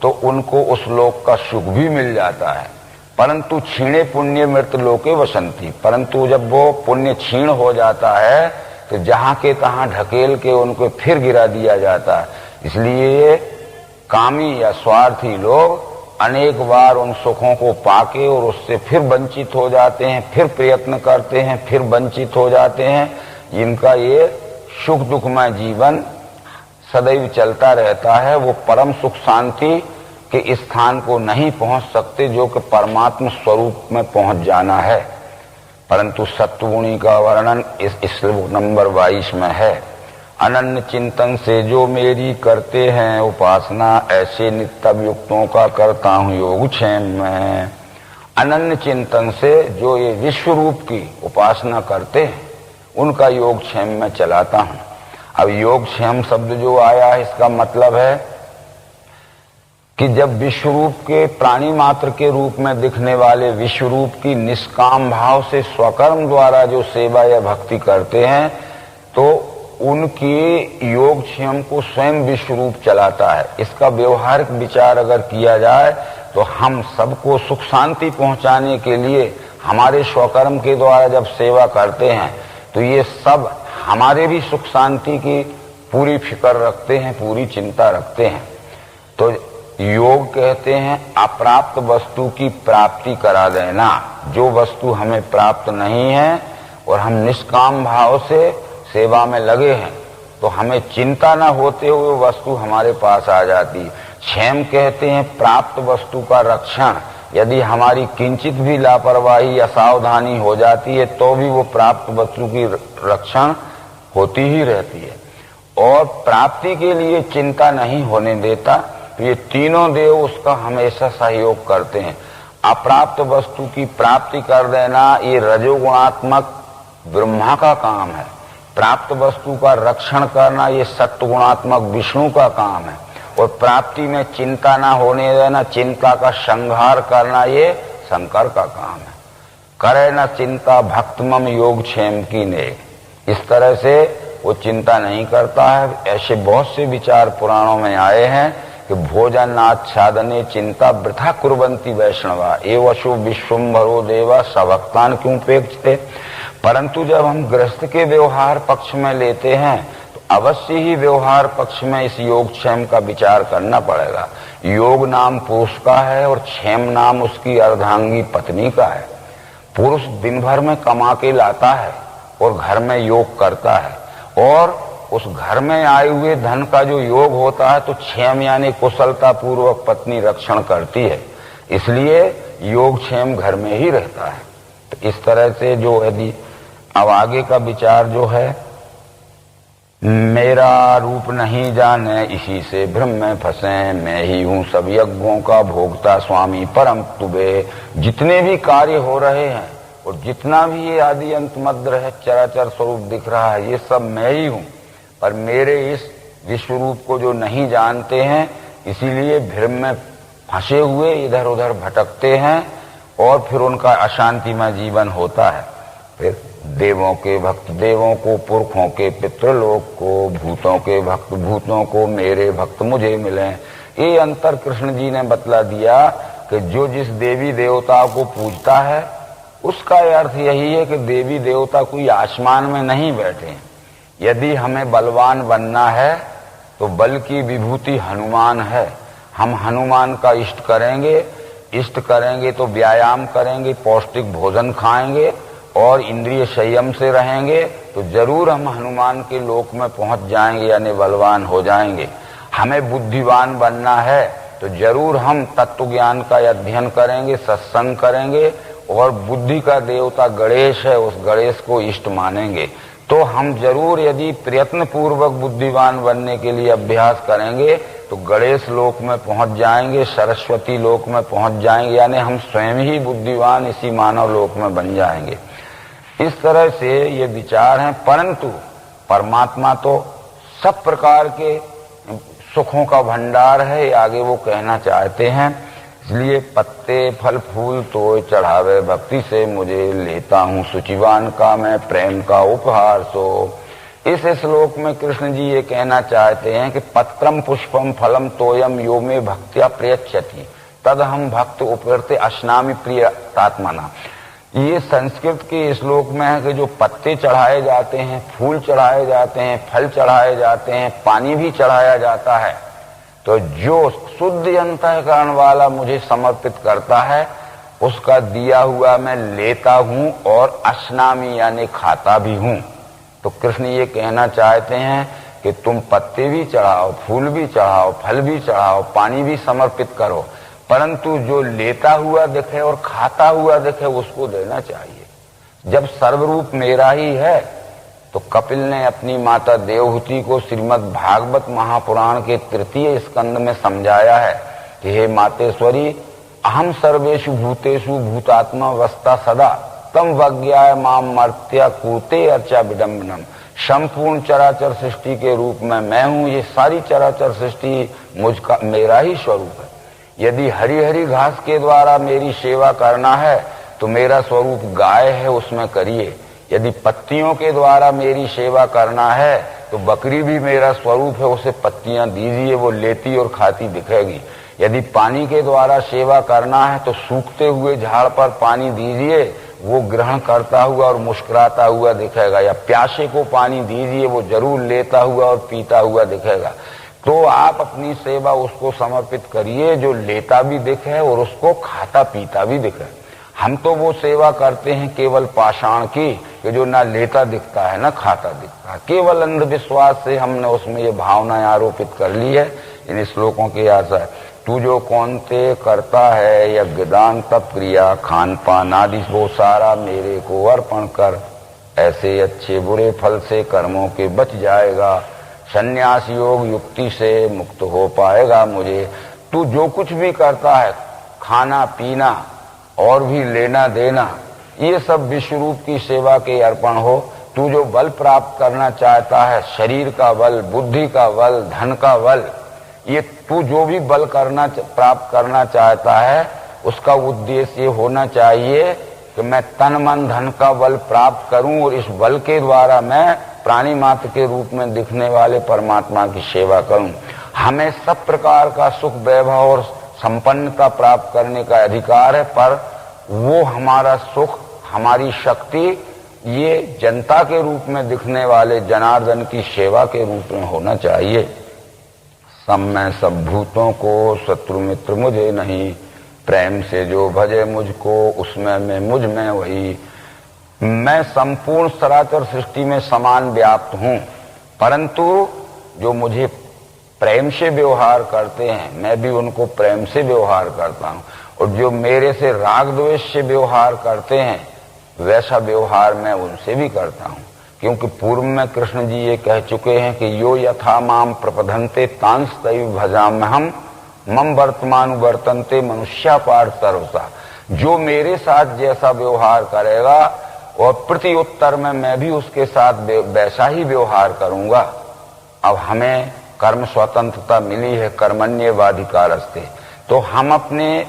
तो उनको उस लोक का सुख भी मिल जाता है। परंतु क्षीणे पुण्य मृत लोके वसंती, परंतु जब वो पुण्य क्षीण हो जाता है तो जहां के तहां ढकेल के उनको फिर गिरा दिया जाता है। इसलिए कामी या स्वार्थी लोग अनेक बार उन सुखों को पाके और उससे फिर वंचित हो जाते हैं, फिर प्रयत्न करते हैं, फिर वंचित हो जाते हैं। जिनका ये सुख दुखमय जीवन सदैव चलता रहता है, वो परम सुख शांति के स्थान को नहीं पहुंच सकते जो कि परमात्म स्वरूप में पहुंच जाना है। परंतु सत्वगुणी का वर्णन इस श्लोक नंबर 22 में है। अनन्य चिंतन से जो मेरी करते हैं उपासना, ऐसे नित्य युक्तों का करता हूँ योगक्षेम में। अनन्य चिंतन से जो ये विश्व रूप की उपासना करते हैं उनका योगक्षेम में चलाता हूँ। अब योगक्षेम शब्द जो आया है इसका मतलब है कि जब विश्व रूप के प्राणी मात्र के रूप में दिखने वाले विश्व रूप की निष्काम भाव से स्वकर्म द्वारा जो सेवा या भक्ति करते हैं तो उनकी योगक्षेम को स्वयं विश्व रूप चलाता है। इसका व्यवहारिक विचार अगर किया जाए तो हम सबको सुख शांति पहुंचाने के लिए हमारे स्वकर्म के द्वारा जब सेवा करते हैं तो ये सब हमारे भी सुख शांति की पूरी फिक्र रखते हैं, पूरी चिंता रखते हैं। तो योग कहते हैं अप्राप्त वस्तु की प्राप्ति करा देना। जो वस्तु हमें प्राप्त नहीं है और हम निष्काम भाव से सेवा में लगे हैं तो हमें चिंता न होते हुए वस्तु हमारे पास आ जाती है। क्षेम कहते हैं प्राप्त वस्तु का रक्षण। यदि हमारी किंचित भी लापरवाही या सावधानी हो जाती है तो भी वो प्राप्त वस्तु की रक्षण होती ही रहती है। और प्राप्ति के लिए चिंता नहीं होने देता। तो ये तीनों देव उसका हमेशा सहयोग करते हैं। अप्राप्त वस्तु की प्राप्ति कर देना ये रजोगुणात्मक ब्रह्मा का काम है। प्राप्त वस्तु का रक्षण करना ये सत्वगुणात्मक विष्णु का काम है। और प्राप्ति में चिंता ना होने देना, चिंता का संहार करना ये शंकर का काम है। करे न चिंता भक्तमम योगक्षेम की ने। इस तरह से वो चिंता नहीं करता है। ऐसे बहुत से विचार पुराणों में आए हैं कि भोजन आच्छादने चिंता वृथा कुर्वन्ति वैष्णवा एवशो विश्वम्भरो देवा सभक्तान क्यों पेक्षते। परंतु जब हम गृहस्थ के व्यवहार पक्ष में लेते हैं तो अवश्य ही व्यवहार पक्ष में इस योगक्षेम का विचार करना पड़ेगा। योग नाम पुरुष का है और क्षेम नाम उसकी अर्धांगी पत्नी का है। पुरुष दिन भर में कमा के लाता है और घर में योग करता है और उस घर में आए हुए धन का जो योग होता है तो क्षेम यानी कुशलता पूर्वक पत्नी रक्षण करती है। इसलिए योगक्षेम घर में ही रहता है। तो इस तरह से जो यदि अब आगे का विचार जो है, मेरा रूप नहीं जाने इसी से भ्रम में फंसे, मैं ही हूं सब यज्ञों का भोगता स्वामी परम तुबे। जितने भी कार्य हो रहे हैं और जितना भी ये आदि अंत मध्य है चराचर स्वरूप दिख रहा है ये सब मैं ही हूं। पर मेरे इस विश्व रूप को जो नहीं जानते हैं इसीलिए भ्रम में फंसे हुए इधर उधर भटकते हैं और फिर उनका अशांतिमय जीवन होता है। फिर देवों के भक्त देवों को, पुरखों के पितृलोक को, भूतों के भक्त भूतों को, मेरे भक्त मुझे मिले। ये अंतर कृष्ण जी ने बतला दिया कि जो जिस देवी देवता को पूजता है उसका अर्थ यही है कि देवी देवता कोई आसमान में नहीं बैठे। यदि हमें बलवान बनना है तो बल की विभूति हनुमान है। हम हनुमान का इष्ट करेंगे तो व्यायाम करेंगे, पौष्टिक भोजन खाएंगे और इंद्रिय संयम से रहेंगे तो जरूर हम हनुमान के लोक में पहुंच जाएंगे यानी बलवान हो जाएंगे। हमें बुद्धिवान बनना है तो जरूर हम तत्व ज्ञान का अध्ययन करेंगे, सत्संग करेंगे और बुद्धि का देवता गणेश है उस गणेश को इष्ट मानेंगे। तो हम जरूर यदि प्रयत्न पूर्वक बुद्धिवान बनने के लिए अभ्यास करेंगे तो गणेश लोक में पहुंच जाएंगे, सरस्वती लोक में पहुंच जाएंगे यानी हम स्वयं ही बुद्धिवान इसी मानव लोक में बन जाएंगे। इस तरह से ये विचार हैं। परंतु परमात्मा तो सब प्रकार के सुखों का भंडार है, आगे वो कहना चाहते हैं। इसलिए पत्ते फल फूल तो चढ़ावे भक्ति से मुझे, लेता हूँ सुचिवान का मैं प्रेम का उपहार सो। इस श्लोक में कृष्ण जी ये कहना चाहते हैं कि पत्रम पुष्पम फलम तोयम यो में भक्त्या प्रयच्छति तद हम भक्त उपरते अश्नामि प्रिय तात्मना। ये संस्कृत के श्लोक में है कि जो पत्ते चढ़ाए जाते हैं, फूल चढ़ाए जाते हैं, फल चढ़ाए जाते हैं, पानी भी चढ़ाया जाता है, तो जो शुद्ध अंतःकरण वाला मुझे समर्पित करता है उसका दिया हुआ मैं लेता हूं और अश्नामी यानी खाता भी हूं। तो कृष्ण ये कहना चाहते हैं कि तुम पत्ते भी चढ़ाओ, फूल भी चढ़ाओ, फल भी चढ़ाओ, पानी भी समर्पित करो, परंतु जो लेता हुआ दिखे और खाता हुआ दिखे उसको देना चाहिए। जब सर्वरूप मेरा ही है तो कपिल ने अपनी माता देवहूति को श्रीमद् भागवत महापुराण के 3 स्कंद में समझाया है कि हे मातेश्वरी, अहम सर्वेषु भूतेषु भूतात्मा अवस्था सदा तम वज्ञाय माम मर्त्य कूते अर्चा विडम्बनम। संपूर्ण चराचर सृष्टि के रूप में मैं हूं, ये सारी चराचर सृष्टि मुझका मेरा ही स्वरूप है। यदि हरी हरी घास के द्वारा मेरी सेवा करना है तो मेरा स्वरूप गाय है, उसमें करिए। यदि पत्तियों के द्वारा मेरी सेवा करना है तो बकरी भी मेरा स्वरूप है, उसे पत्तियां दीजिए, वो लेती और खाती दिखेगी। यदि पानी के द्वारा सेवा करना है तो सूखते हुए झाड़ पर पानी दीजिए, वो ग्रहण करता हुआ और मुस्कुराता हुआ दिखेगा। या प्यासे को पानी दीजिए, वो जरूर लेता हुआ और पीता हुआ दिखेगा। तो आप अपनी सेवा उसको समर्पित करिए जो लेता भी दिखे और उसको खाता पीता भी दिखे। हम तो वो सेवा करते हैं केवल पाषाण की, कि जो ना लेता दिखता है ना खाता दिखता है। केवल अंधविश्वास से हमने उसमें ये भावना आरोपित कर ली है। इन श्लोकों की आशा है, तू जो कौनते करता है यज्ञ दान तप क्रिया खान पान आदि वो सारा मेरे को अर्पण कर, ऐसे अच्छे बुरे फल से कर्मों के बच जाएगा, संन्यास योग युक्ति से मुक्त हो पाएगा मुझे। तू जो कुछ भी करता है, खाना पीना और भी लेना देना, ये सब विश्वरूप की सेवा के अर्पण हो। तू जो बल प्राप्त करना चाहता है, शरीर का बल, बुद्धि का बल, धन का बल, ये तू जो भी बल प्राप्त करना चाहता है उसका उद्देश्य ये होना चाहिए कि मैं तन मन धन का बल प्राप्त करूं और इस बल के द्वारा मैं प्राणी मात्र के रूप में दिखने वाले परमात्मा की सेवा करूं। हमें सब प्रकार का सुख वैभव और संपन्नता प्राप्त करने का अधिकार है, पर वो हमारा सुख, हमारी शक्ति ये जनता के रूप में दिखने वाले जनार्दन की सेवा के रूप में होना चाहिए। सब मैं सब भूतों को शत्रु मित्र मुझे नहीं, प्रेम से जो भजे मुझको उसमें मैं मुझ में वही। मैं संपूर्ण चराचर सृष्टि में समान व्याप्त हूं, परंतु जो मुझे प्रेम से व्यवहार करते हैं मैं भी उनको प्रेम से व्यवहार करता हूं, और जो मेरे से राग द्वेष से व्यवहार करते हैं वैसा व्यवहार मैं उनसे भी करता हूं। क्योंकि पूर्व में कृष्ण जी ये कह चुके हैं कि यो यथा माम प्रपदन्ते तांस तैव भजाम्यहम् मम वर्तमान वर्तन्ते मनुष्या पार्थ सर्वसा। जो मेरे साथ जैसा व्यवहार करेगा और प्रति उत्तर में मैं भी उसके साथ वैसा ही व्यवहार करूंगा। अब हमें कर्म स्वतंत्रता मिली है, कर्मण्येवाधिकारस्ते, तो हम अपने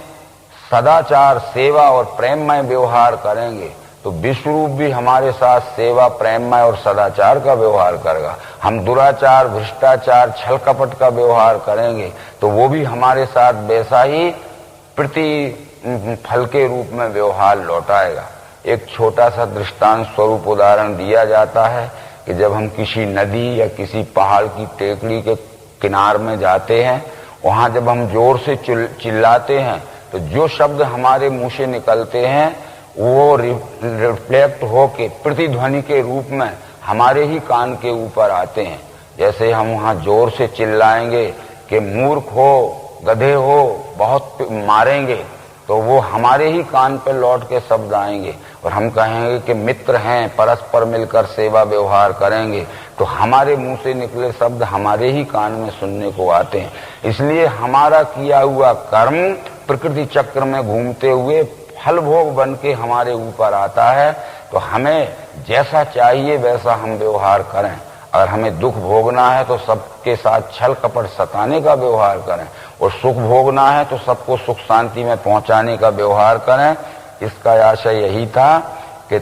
सदाचार सेवा और प्रेममय व्यवहार करेंगे तो विश्वरूप भी हमारे साथ सेवा प्रेममय और सदाचार का व्यवहार करेगा। हम दुराचार भ्रष्टाचार छल कपट का व्यवहार करेंगे तो वो भी हमारे साथ वैसा ही प्रति फल के रूप में व्यवहार लौटाएगा। एक छोटा सा दृष्टांत स्वरूप उदाहरण दिया जाता है कि जब हम किसी नदी या किसी पहाड़ की टेकड़ी के किनार में जाते हैं, वहां जब हम जोर से चिल्लाते हैं तो जो शब्द हमारे मुंह से निकलते हैं वो रिफ्लेक्ट होके प्रतिध्वनि के रूप में हमारे ही कान के ऊपर आते हैं। जैसे हम वहां जोर से चिल्लाएंगे कि मूर्ख हो, गधे हो, बहुत मारेंगे, तो वो हमारे ही कान पे लौट के शब्द आएंगे। और हम कहेंगे कि मित्र हैं, परस्पर मिलकर सेवा व्यवहार करेंगे, तो हमारे मुंह से निकले शब्द हमारे ही कान में सुनने को आते हैं। इसलिए हमारा किया हुआ कर्म प्रकृति चक्र में घूमते हुए फल भोग बन के हमारे ऊपर आता है। तो हमें जैसा चाहिए वैसा हम व्यवहार करें। अगर हमें दुख भोगना है तो सबके साथ छल कपट सताने का व्यवहार करें, और सुख भोगना है तो सबको सुख शांति में पहुंचाने का व्यवहार करें। इसका आशय यही था कि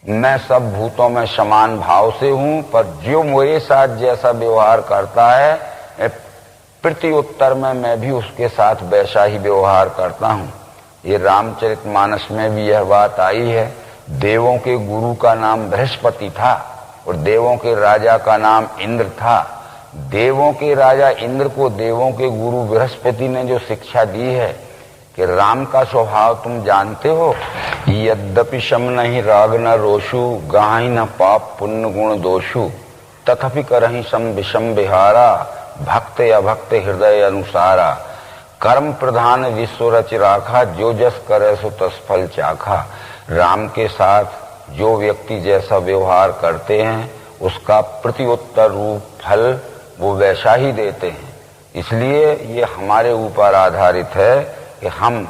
मैं सब भूतों में समान भाव से हूं, पर जो मेरे साथ जैसा व्यवहार करता है प्रति उत्तर में मैं भी उसके साथ वैसा ही व्यवहार करता हूं। ये रामचरितमानस में भी यह बात आई है। देवों के गुरु का नाम बृहस्पति था और देवों के राजा का नाम इंद्र था। देवों के राजा इंद्र को देवों के गुरु बृहस्पति ने जो शिक्षा दी है कि राम का स्वभाव तुम जानते हो, यद्यपि शम नहीं राग न रोषु गाहि न पाप पुण्य गुण दोषु तथापि करहि सम विषम विहारा, भक्त अभक्त हृदय अनुसारा। कर्म प्रधान विश्व रच राखा, जो जस करे सो तस फल चाखा। राम के साथ जो व्यक्ति जैसा व्यवहार करते हैं उसका प्रत्युत्तर रूप फल वो वैसा ही देते हैं। इसलिए ये हमारे ऊपर आधारित है कि हम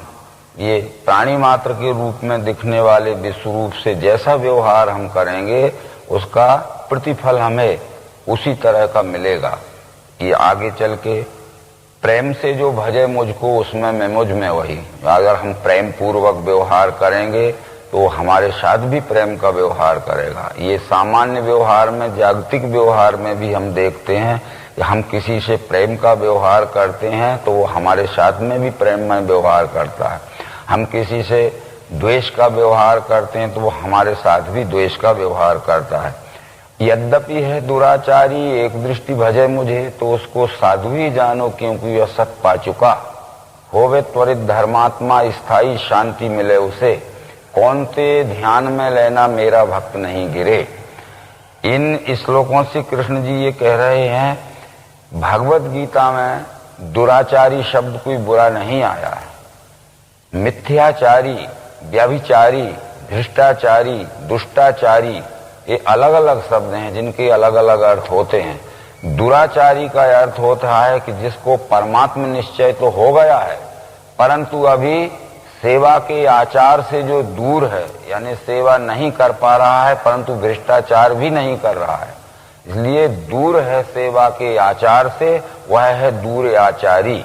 ये प्राणी मात्र के रूप में दिखने वाले विश्व रूप से जैसा व्यवहार हम करेंगे उसका प्रतिफल हमें उसी तरह का मिलेगा। ये आगे चल के प्रेम से जो भजे मुझको उसमें मैं मुझ में वही, अगर हम प्रेम पूर्वक व्यवहार करेंगे तो हमारे साथ भी प्रेम का व्यवहार करेगा। ये सामान्य व्यवहार में, जागतिक व्यवहार में भी हम देखते हैं कि हम किसी से प्रेम का व्यवहार करते हैं तो वो हमारे साथ में भी प्रेम में व्यवहार करता है। हम किसी से द्वेष का व्यवहार करते हैं तो वो हमारे साथ भी द्वेष का व्यवहार करता है। यद्यपि है दुराचारी एक दृष्टि भजे मुझे, तो उसको साधु ही जानो क्योंकि वह सत पा चुका। होवे त्वरित धर्मात्मा स्थायी शांति मिले उसे, कौन ते ध्यान में लेना मेरा भक्त नहीं गिरे। इन श्लोकों से कृष्ण जी ये कह रहे हैं भगवत गीता में दुराचारी शब्द कोई बुरा नहीं आया है। मिथ्याचारी, व्यभिचारी, भ्रष्टाचारी, दुष्टाचारी ये अलग अलग शब्द हैं जिनके अलग अलग अर्थ होते हैं। दुराचारी का अर्थ होता है कि जिसको परमात्म निश्चय तो हो गया है परंतु अभी सेवा के आचार से जो दूर है, यानी सेवा नहीं कर पा रहा है परंतु भ्रष्टाचार भी नहीं कर रहा है, इसलिए दूर है सेवा के आचार से, वह है दूर आचारी।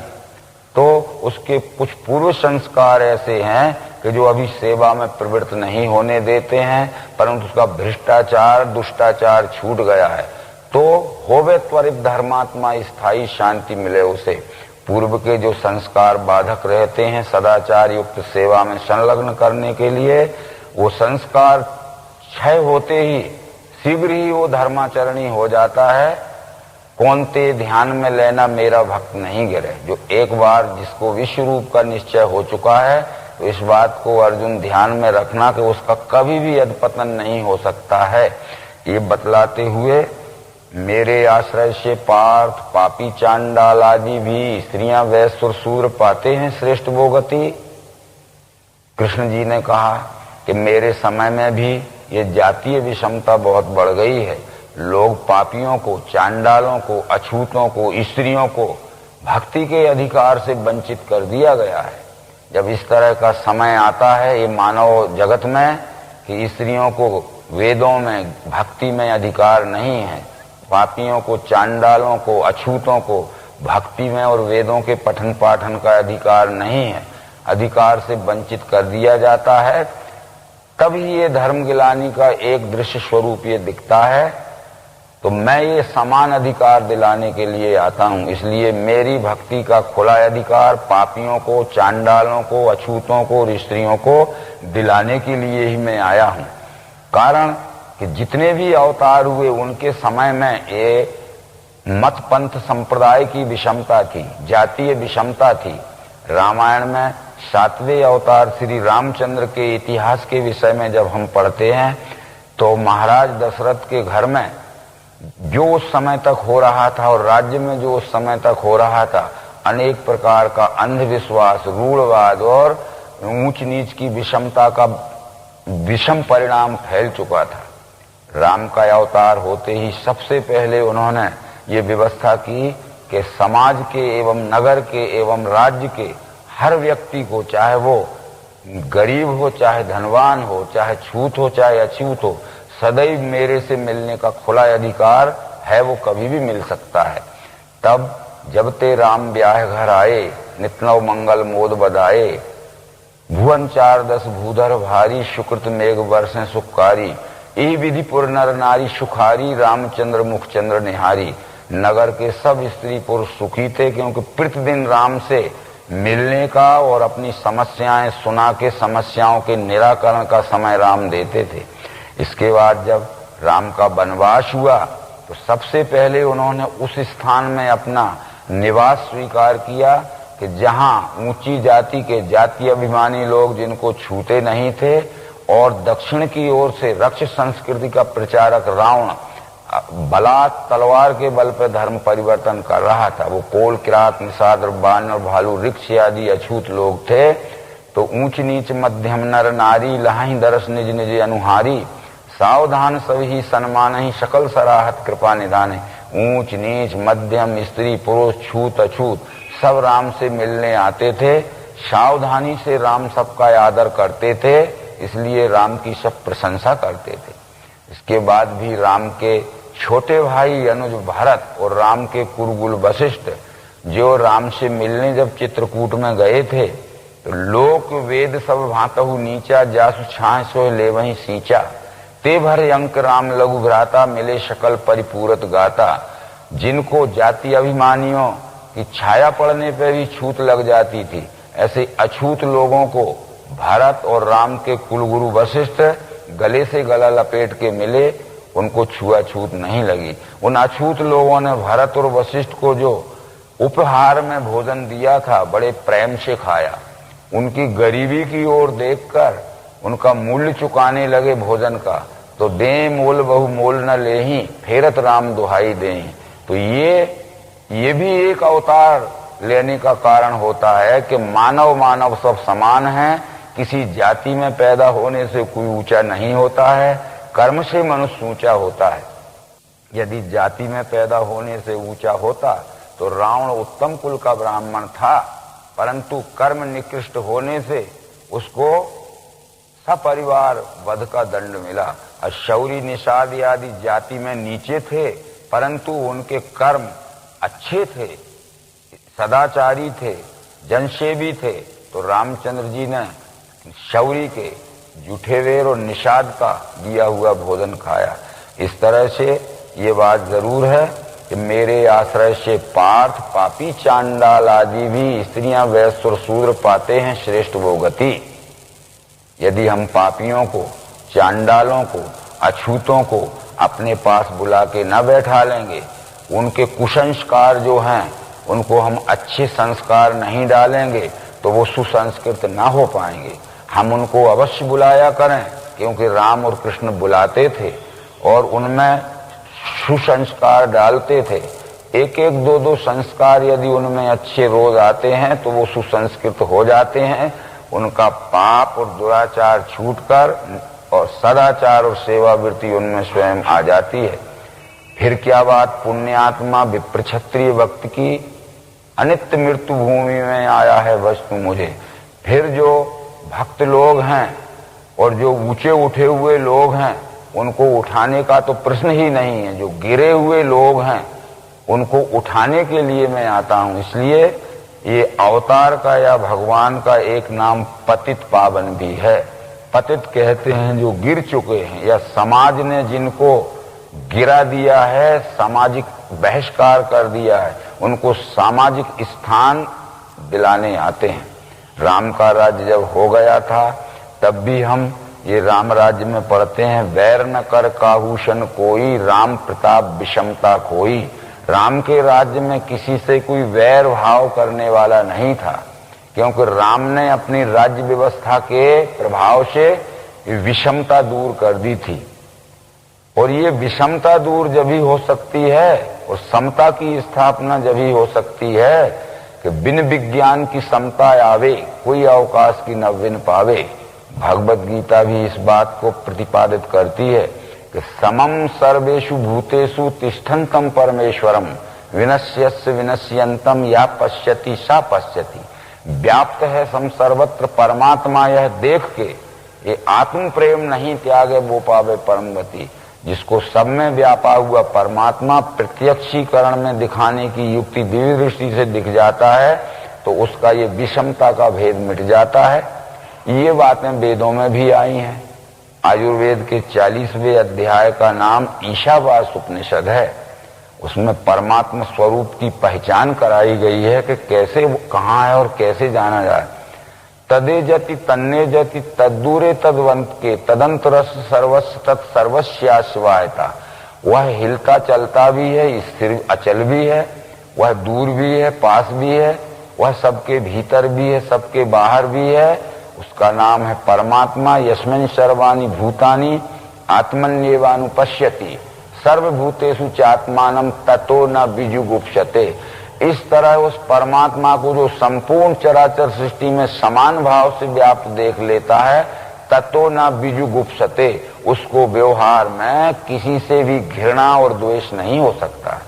तो उसके कुछ पूर्व संस्कार ऐसे हैं कि जो अभी सेवा में प्रवृत्त नहीं होने देते हैं परंतु उसका भ्रष्टाचार दुष्टाचार छूट गया है। तो होवे त्वरित धर्मात्मा स्थायी शांति मिले उसे। पूर्व के जो संस्कार बाधक रहते हैं सदाचार युक्त सेवा में संलग्न करने के लिए, वो संस्कार क्षय होते ही शीघ्र ही वो धर्माचरणी हो जाता है। कौन ते ध्यान में लेना मेरा भक्त नहीं गिरे। जो एक बार जिसको विश्व रूप का निश्चय हो चुका है तो इस बात को अर्जुन ध्यान में रखना कि उसका कभी भी अधपतन नहीं हो सकता है। ये बतलाते हुए मेरे आश्रय से पार्थ पापी चांडाल आदि भी स्त्रियां वैश्य सूर पाते हैं श्रेष्ठ वो गति। कृष्ण जी ने कहा कि मेरे समय में भी ये जातीय विषमता बहुत बढ़ गई है। लोग पापियों को, चांडालों को, अछूतों को, स्त्रियों को भक्ति के अधिकार से वंचित कर दिया गया है। जब इस तरह का समय आता है ये मानव जगत में कि स्त्रियों को वेदों में भक्ति में अधिकार नहीं है, पापियों को, चांडालों को, अछूतों को भक्ति में और वेदों के पठन पाठन का अधिकार नहीं है, अधिकार से वंचित कर दिया जाता है, तभी ये धर्म गिलानी का एक दृश्य स्वरूप ये दिखता है। तो मैं ये समान अधिकार दिलाने के लिए आता हूं, इसलिए मेरी भक्ति का खुला अधिकार पापियों को, चांडालों को, अछूतों को और स्त्रियों को दिलाने के लिए ही मैं आया हूं। कारण कि जितने भी अवतार हुए उनके समय में ये मत पंथ संप्रदाय की विषमता थी, जातीय विषमता थी। रामायण में 7वें अवतार श्री रामचंद्र के इतिहास के विषय में जब हम पढ़ते हैं तो महाराज दशरथ के घर में जो उस समय तक हो रहा था और राज्य में जो उस समय तक हो रहा था, अनेक प्रकार का अंधविश्वास, रूढ़वाद और ऊंच नीच की विषमता का विषम परिणाम फैल चुका था। राम का अवतार होते ही सबसे पहले उन्होंने ये व्यवस्था की कि समाज के एवं नगर के एवं राज्य के हर व्यक्ति को, चाहे वो गरीब हो, चाहे धनवान हो, चाहे छूत हो, चाहे अछूत हो, सदैव मेरे से मिलने का खुला अधिकार है, वो कभी भी मिल सकता है। तब जब ते राम ब्याह घर आए, नितनव मंगल मोद बधाए, भुवन 410 भूधर भारी, सुकृत मेघ बरसें सुखकारी, यही विधि पुर नर नारी सुखारी, रामचंद्र मुखचंद्र निहारी। नगर के सब स्त्री पुरुष सुखी थे क्योंकि प्रतिदिन राम से मिलने का और अपनी समस्याएं सुना के समस्याओं के निराकरण का समय राम देते थे। इसके बाद जब राम का वनवास हुआ तो सबसे पहले उन्होंने उस स्थान में अपना निवास स्वीकार किया कि जहां ऊंची जाति के जातीय अभिमानी लोग जिनको छूते नहीं थे और दक्षिण की ओर से रक्ष संस्कृति का प्रचारक रावण बलात् तलवार के बल पर धर्म परिवर्तन कर रहा था। वो कोल, किरात, निषाद, बान और भालू, ऋक्ष आदि अछूत लोग थे। तो ऊंच नीच मध्यम नर नारी, लहाई दरस निज निज अनुहारी, सावधान सभी सन्मान ही, सकल सराहत कृपा निधान। ऊंच नीच मध्यम स्त्री पुरुष छूत अछूत सब राम से मिलने आते थे। सावधानी से राम सबका आदर करते थे, इसलिए राम की सब प्रशंसा करते थे। इसके बाद भी राम के छोटे भाई अनुज भरत और राम के कुरुकुल वशिष्ठ जो राम से मिलने जब चित्रकूट में गए थे, तो लोक वेद सब भांतहु नीचा, जासु छाह सोह ले वहीं सींचा। ते भर अंक राम लघु भ्राता, मिले शकल परिपूरत गाता। जिनको जाति अभिमानियों की छाया पड़ने पर भी छूत लग जाती थी, ऐसे अछूत लोगों को भरत और राम के कुलगुरु वशिष्ठ गले से गला लपेट के मिले, उनको छुआछूत नहीं लगी। उन अछूत लोगों ने भरत और वशिष्ठ को जो उपहार में भोजन दिया था, बड़े प्रेम से खाया। उनकी गरीबी की ओर देखकर उनका मूल्य चुकाने लगे भोजन का। तो दे मोल बहु मोल न लेही, फेरत राम दुहाई देही। तो ये भी एक अवतार लेने का कारण होता है कि मानव मानव सब समान हैं। किसी जाति में पैदा होने से कोई ऊंचा नहीं होता है, कर्म से मनुष्य ऊंचा होता है। यदि जाति में पैदा होने से ऊंचा होता तो रावण उत्तम कुल का ब्राह्मण था, परंतु कर्म निकृष्ट होने से उसको सपरिवार वध का दंड मिला। और शौरी निषाद आदि जाति में नीचे थे, परंतु उनके कर्म अच्छे थे, सदाचारी थे, जनसेवी थे। तो रामचंद्र जी ने शौरी के, जुठेवेर और निषाद का दिया हुआ भोजन खाया। इस तरह से ये बात जरूर है कि मेरे आश्रय से पार्थ, पापी, चांडाल आदि भी स्त्रियां, वैश्य और शूद्र पाते हैं श्रेष्ठ वो गति। यदि हम पापियों को, चांडालों को, अछूतों को अपने पास बुला के न बैठा लेंगे, उनके कुसंस्कार जो हैं उनको हम अच्छे संस्कार नहीं डालेंगे, तो वो सुसंस्कृत ना हो पाएंगे। हम उनको अवश्य बुलाया करें, क्योंकि राम और कृष्ण बुलाते थे और उनमें सुसंस्कार डालते थे। एक एक दो दो संस्कार यदि उनमें अच्छे रोज आते हैं तो वो सुसंस्कृत हो जाते हैं। उनका पाप और दुराचार छूटकर और सदाचार और सेवावृत्ति उनमें स्वयं आ जाती है। फिर क्या बात पुण्यात्मा विप्र क्षत्रिय भक्त की, अनित्य मृत्यु भूमि में आया है वस्तु मुझे। फिर जो भक्त लोग हैं और जो ऊंचे उठे हुए लोग हैं, उनको उठाने का तो प्रश्न ही नहीं है। जो गिरे हुए लोग हैं उनको उठाने के लिए मैं आता हूं। इसलिए ये अवतार का या भगवान का एक नाम पतित पावन भी है। पतित कहते हैं जो गिर चुके हैं या समाज ने जिनको गिरा दिया है, सामाजिक बहिष्कार कर दिया है, उनको सामाजिक स्थान दिलाने आते हैं। राम का राज्य जब हो गया था तब भी हम ये राम राज्य में पढ़ते हैं, वैर न कर काहूषण कोई, राम प्रताप विषमता खोई। राम के राज्य में किसी से कोई वैर भाव करने वाला नहीं था, क्योंकि राम ने अपनी राज्य व्यवस्था के प्रभाव से विषमता दूर कर दी थी। और ये विषमता दूर जब ही हो सकती है और समता की स्थापना जब ही हो सकती है कि बिन विज्ञान की समता आवे, कोई अवकाश की न विन पावे। भगवत गीता भी इस बात को प्रतिपादित करती है कि समम सर्वेषु भूतेषु तिष्ठन्तम परमेश्वरम, विनश्यस्य विनश्यन्तम या पश्यति सा पश्यति। व्याप्त है सम सर्वत्र परमात्मा, यह देख के ये आत्म प्रेम नहीं त्यागे वो पावे परम गति। जिसको सब में व्यापा हुआ परमात्मा प्रत्यक्षीकरण में दिखाने की युक्ति दिव्य दृष्टि से दिख जाता है, तो उसका ये विषमता का भेद मिट जाता है। ये बातें वेदों में भी आई हैं। आयुर्वेद के 40वें अध्याय का नाम ईशावास उपनिषद है। उसमें परमात्मा स्वरूप की पहचान कराई गई है कि कैसे वो कहाँ है और कैसे जाना जाए। तदे जति तन्ने जति तद्दूरे तदवंत के तदंतरस सर्वस्व तत्सर्वस्याश्वायता। वह हिलता चलता भी है, स्थिर अचल भी है, वह दूर भी है, पास भी है, वह सबके भीतर भी है, सबके बाहर भी है। उसका नाम है परमात्मा। यस्मिन् सर्वाणि भूतानि आत्मन्येवानुपश्यति सर्वभूतेषु चात्मानं ततो न बीजुगुप्सते। इस तरह उस परमात्मा को जो संपूर्ण चराचर सृष्टि में समान भाव से व्याप्त देख लेता है, ततो न बीजुगुप्सते, उसको व्यवहार में किसी से भी घृणा और द्वेष नहीं हो सकता।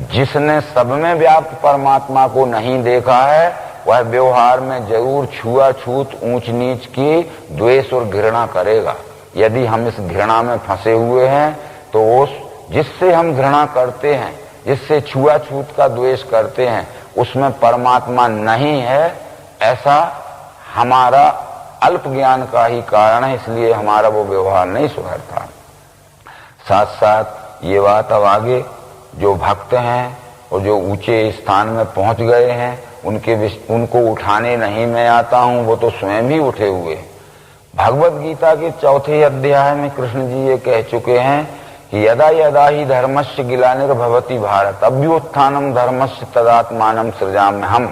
जिसने सब में व्याप्त परमात्मा को नहीं देखा है, वह व्यवहार में जरूर छुआछूत, ऊंच नीच की द्वेष और घृणा करेगा। यदि हम इस घृणा में फंसे हुए हैं तो उस जिससे हम घृणा करते हैं, जिससे छुआछूत का द्वेष करते हैं, उसमें परमात्मा नहीं है, ऐसा हमारा अल्प ज्ञान का ही कारण है। इसलिए हमारा वो व्यवहार नहीं सुधरता। साथ साथ ये बात अब आगे जो भक्त हैं और जो ऊंचे स्थान में पहुंच गए हैं, उनको उठाने नहीं मैं आता हूं, वो तो स्वयं ही उठे हुए। भगवत गीता के 4 अध्याय में कृष्ण जी ये कह चुके हैं कि यदा यदा ही धर्मस्य ग्लानिर्भवति भारत अभ्युत्थानम धर्मस्य तदात्मानं सृजाम्यहम्।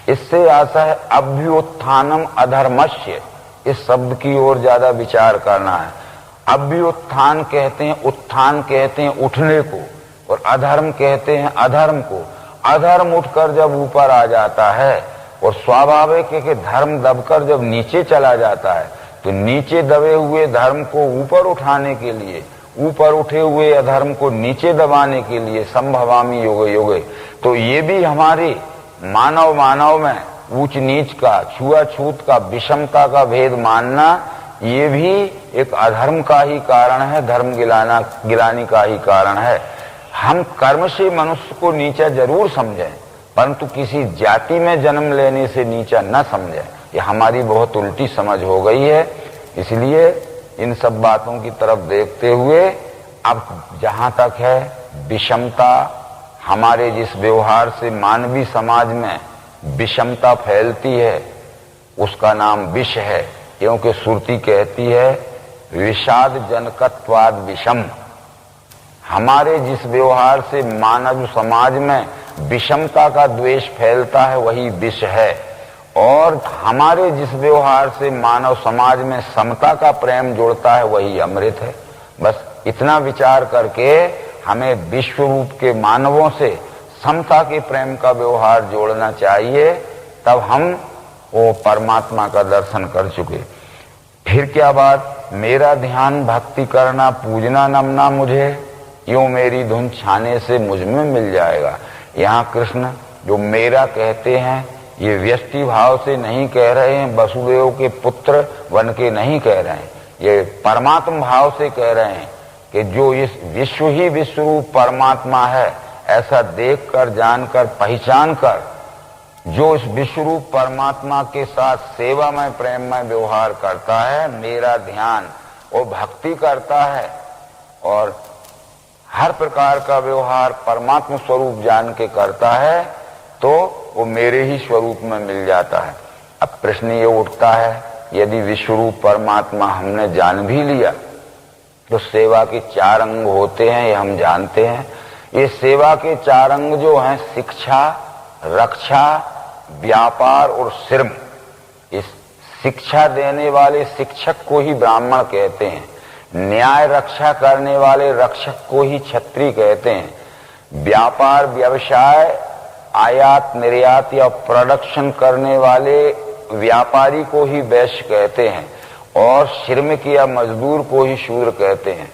इससे आशा है अभ्युत्थानम अधर्मस्य, इस शब्द की ओर ज्यादा विचार करना है। अभ्युत्थान कहते हैं, उत्थान कहते हैं उठने को, और अधर्म कहते हैं अधर्म को। अधर्म उठकर जब ऊपर आ जाता है, और स्वाभाविक है कि धर्म दबकर जब नीचे चला जाता है, तो नीचे दबे हुए धर्म को ऊपर उठाने के लिए, ऊपर उठे हुए अधर्म को नीचे दबाने के लिए संभवामी योगे योगे। तो ये भी हमारे मानव में ऊंच नीच का, छुआछूत का, विषमता का भेद मानना, ये भी एक अधर्म का ही कारण है, धर्म गिलानी का ही कारण है। हम कर्म से मनुष्य को नीचा जरूर समझें, परंतु किसी जाति में जन्म लेने से नीचा न समझें। ये हमारी बहुत उल्टी समझ हो गई है। इसलिए इन सब बातों की तरफ देखते हुए अब जहां तक है विषमता, हमारे जिस व्यवहार से मानवीय समाज में विषमता फैलती है, उसका नाम विष है। क्योंकि श्रुति कहती है विषाद जनकत्वाद विषम। हमारे जिस व्यवहार से मानव समाज में विषमता का द्वेष फैलता है, वही विष है। और हमारे जिस व्यवहार से मानव समाज में समता का प्रेम जोड़ता है, वही अमृत है। बस इतना विचार करके हमें विश्व रूप के मानवों से समता के प्रेम का व्यवहार जोड़ना चाहिए, तब हम वो परमात्मा का दर्शन कर चुके। फिर क्या बात, मेरा ध्यान भक्ति करना, पूजना नमना मुझे, यूं मेरी धुन छाने से मुझ में मिल जाएगा। यहाँ कृष्ण जो मेरा कहते हैं, ये व्यष्टि भाव से नहीं कह रहे हैं, वसुदेव के पुत्र बन के नहीं कह रहे हैं, ये परमात्मा भाव से कह रहे हैं कि जो इस विश्व ही विश्व रूप परमात्मा है, ऐसा देखकर, जानकर, पहचान कर जो इस विश्व रूप परमात्मा के साथ सेवा में, प्रेम में व्यवहार करता है, मेरा ध्यान वो भक्ति करता है और हर प्रकार का व्यवहार परमात्मा स्वरूप जान के करता है, तो वो मेरे ही स्वरूप में मिल जाता है। अब प्रश्न ये उठता है, यदि विश्वरूप परमात्मा हमने जान भी लिया, तो सेवा के 4 अंग होते हैं, ये हम जानते हैं। ये सेवा के 4 अंग जो हैं, शिक्षा, रक्षा, व्यापार और श्रम। इस शिक्षा देने वाले शिक्षक को ही ब्राह्मण कहते हैं, न्याय रक्षा करने वाले रक्षक को ही क्षत्रिय कहते हैं, व्यापार व्यवसाय आयात निर्यात या प्रोडक्शन करने वाले व्यापारी को ही वैश्य कहते हैं, और श्रमिक या मजदूर को ही शूद्र कहते हैं।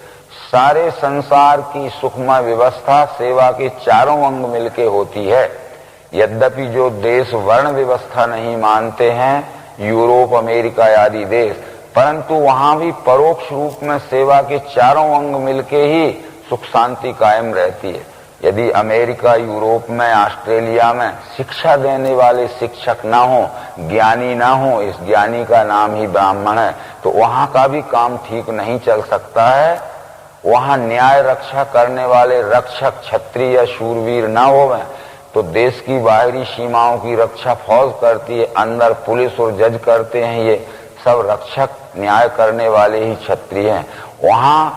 सारे संसार की सुखमय व्यवस्था सेवा के 4 अंग मिलके होती है। यद्यपि जो देश वर्ण व्यवस्था नहीं मानते हैं, यूरोप, अमेरिका आदि देश, परंतु वहां भी परोक्ष रूप में सेवा के 4 अंग मिलके ही सुख शांति कायम रहती है। यदि अमेरिका, यूरोप में, ऑस्ट्रेलिया में शिक्षा देने वाले शिक्षक ना हो, ज्ञानी ना हो, इस ज्ञानी का नाम ही ब्राह्मण है, तो वहां का भी काम ठीक नहीं चल सकता है। वहां न्याय रक्षा करने वाले रक्षक क्षत्रिय या शूरवीर ना होवे, तो देश की बाहरी सीमाओं की रक्षा फौज करती है, अंदर पुलिस और जज करते हैं, ये सब रक्षक न्याय करने वाले ही क्षत्रिय हैं। वहां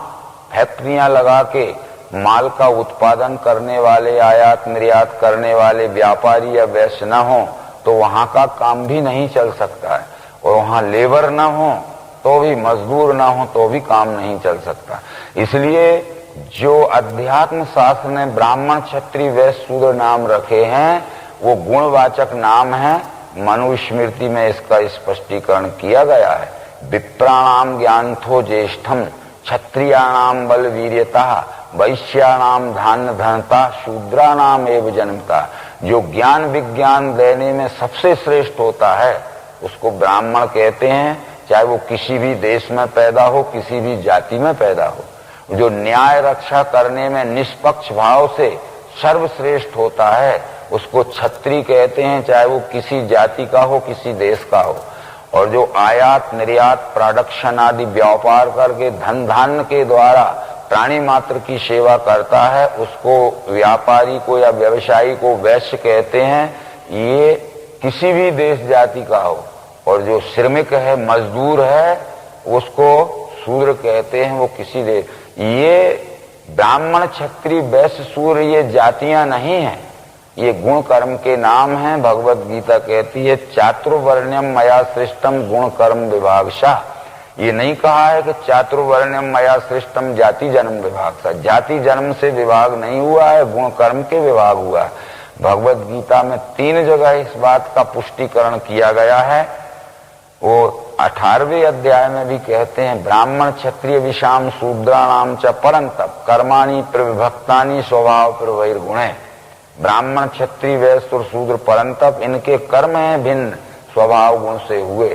फैक्ट्रियां लगा के माल का उत्पादन करने वाले, आयात निर्यात करने वाले व्यापारी या वैश्य न हो, तो वहां का काम भी नहीं चल सकता है। और वहां लेबर न हो तो भी, मजदूर न हो तो भी काम नहीं चल सकता। इसलिए जो अध्यात्म शास्त्र ने ब्राह्मण क्षत्रिय वैश्य शूद्र नाम रखे हैं वो गुणवाचक नाम है। मनुस्मृति में इसका स्पष्टीकरण किया गया है। विप्राणाम ज्ञानथो ज्येष्ठम, क्षत्रियाणाम बल वीर्यता, वैश्याणाम धान्य धनता, शूद्राणाम एव जन्मता। जो ज्ञान विज्ञान देने में सबसे श्रेष्ठ होता है उसको ब्राह्मण कहते हैं, चाहे वो किसी भी देश में पैदा हो, किसी भी जाति में पैदा हो। जो न्याय रक्षा करने में निष्पक्ष भाव से सर्वश्रेष्ठ होता है उसको क्षत्रिय कहते हैं, चाहे वो किसी जाति का हो, किसी देश का हो। और जो आयात निर्यात प्रोडक्शन आदि व्यापार करके धन धान्य के द्वारा प्राणी मात्र की सेवा करता है उसको व्यापारी को या व्यवसायी को वैश्य कहते हैं, ये किसी भी देश जाति का हो। और जो श्रमिक है, मजदूर है, उसको शूद्र कहते हैं, वो किसी देश। ये ब्राह्मण क्षत्रिय वैश्य शूद्र ये जातियां नहीं हैं, ये गुण कर्म के नाम हैं। भगवत गीता कहती है चातुर्वर्ण्यम मया सृष्टम गुण कर्म विभागशा। ये नहीं कहा है कि चातुर्वर्ण्यम मया सृष्टम जाति जन्म विभागशा। जाति जन्म से विभाग नहीं हुआ है, गुण कर्म के विभाग हुआ है। भगवत गीता में 3 जगह इस बात का पुष्टिकरण किया गया है। वो 18वें अध्याय में भी कहते हैं ब्राह्मण क्षत्रिय विषाम शूद्राणाम च परंतप कर्माणि प्रविभक्तानि स्वभाव प्रवैर्गुणे। ब्राह्मण क्षत्रिय वैश्य और शूद्र परंतप इनके कर्म हैं भिन्न, स्वभाव गुण से हुए।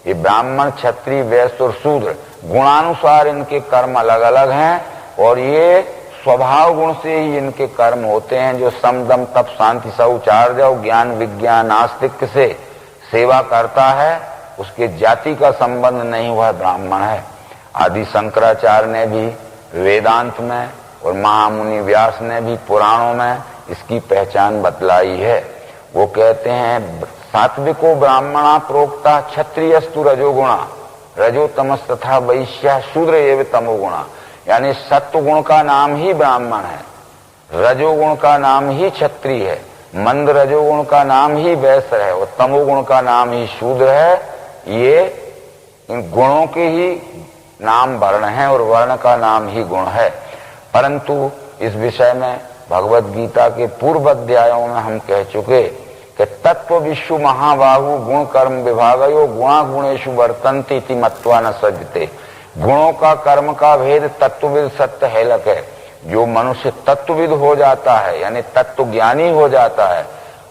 ये ब्राह्मण क्षत्रिय वैश्य और शूद्र गुणानुसार इनके कर्म अलग अलग हैं और ये स्वभाव गुण से ही इनके कर्म होते हैं। जो समदम तप शांति शौचार्य ज्ञान विज्ञान आस्तिक से सेवा करता है उसके जाति का संबंध नहीं हुआ ब्राह्मण है। आदि शंकराचार्य ने भी वेदांत में और महामुनि व्यास ने भी पुराणों में इसकी पहचान बतलाई है। वो कहते हैं सात्विको ब्राह्मणा प्रोक्ता क्षत्रियस्तु रजोगुणा रजो तमस तथा वैश्या शूद्र एव तमोगुणा। यानी सत्व गुण का नाम ही ब्राह्मण है, रजोगुण का नाम ही क्षत्रिय है, मंद रजोगुण का नाम ही वैश्य है और तमोगुण का नाम ही शूद्र है। ये इन गुणों के ही नाम वर्ण है और वर्ण का नाम ही गुण है। परंतु इस विषय में भगवत गीता के पूर्व अध्यायों में हम कह चुके कि तत्व विश्व महाबाहु गुण कर्म विभागयो गुणा गुणेषु वर्तन्ते इति मत्वा न सज्जते। गुणों का कर्म का भेद तत्वविद सत्य हेलक है। जो मनुष्य तत्वविद हो जाता है यानी तत्व ज्ञानी हो जाता है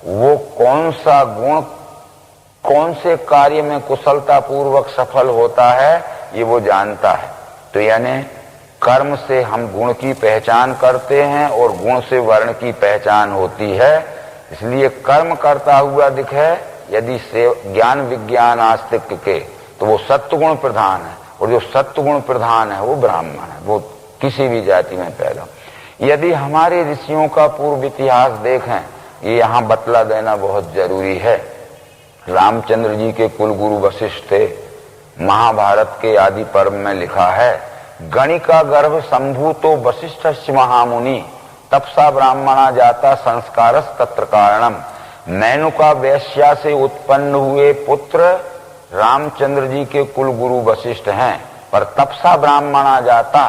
वो कौन सा गुण कौन से कार्य में कुशलता पूर्वक सफल होता है ये वो जानता है। तो यानी कर्म से हम गुण की पहचान करते हैं और गुण से वर्ण की पहचान होती है। इसलिए कर्म करता हुआ दिखे यदि से ज्ञान विज्ञान आस्तिक के तो वो सत्वगुण प्रधान है और जो सत्वगुण प्रधान है वो ब्राह्मण है, वो किसी भी जाति में पैदा। यदि हमारे ऋषियों का पूर्व इतिहास देखें ये यहाँ बतला देना बहुत जरूरी है। रामचंद्र जी के कुलगुरु वशिष्ठ थे। महाभारत के आदि पर्व में लिखा है गणिका गर्भ संभूतो वशिष्ठ महामुनि तपसा ब्राह्मणा जाता संस्कारस तत्र कारणम। मेनुका वैश्या से उत्पन्न हुए पुत्र रामचंद्र जी के कुलगुरु वशिष्ठ हैं, पर तपसा ब्राह्मणा जाता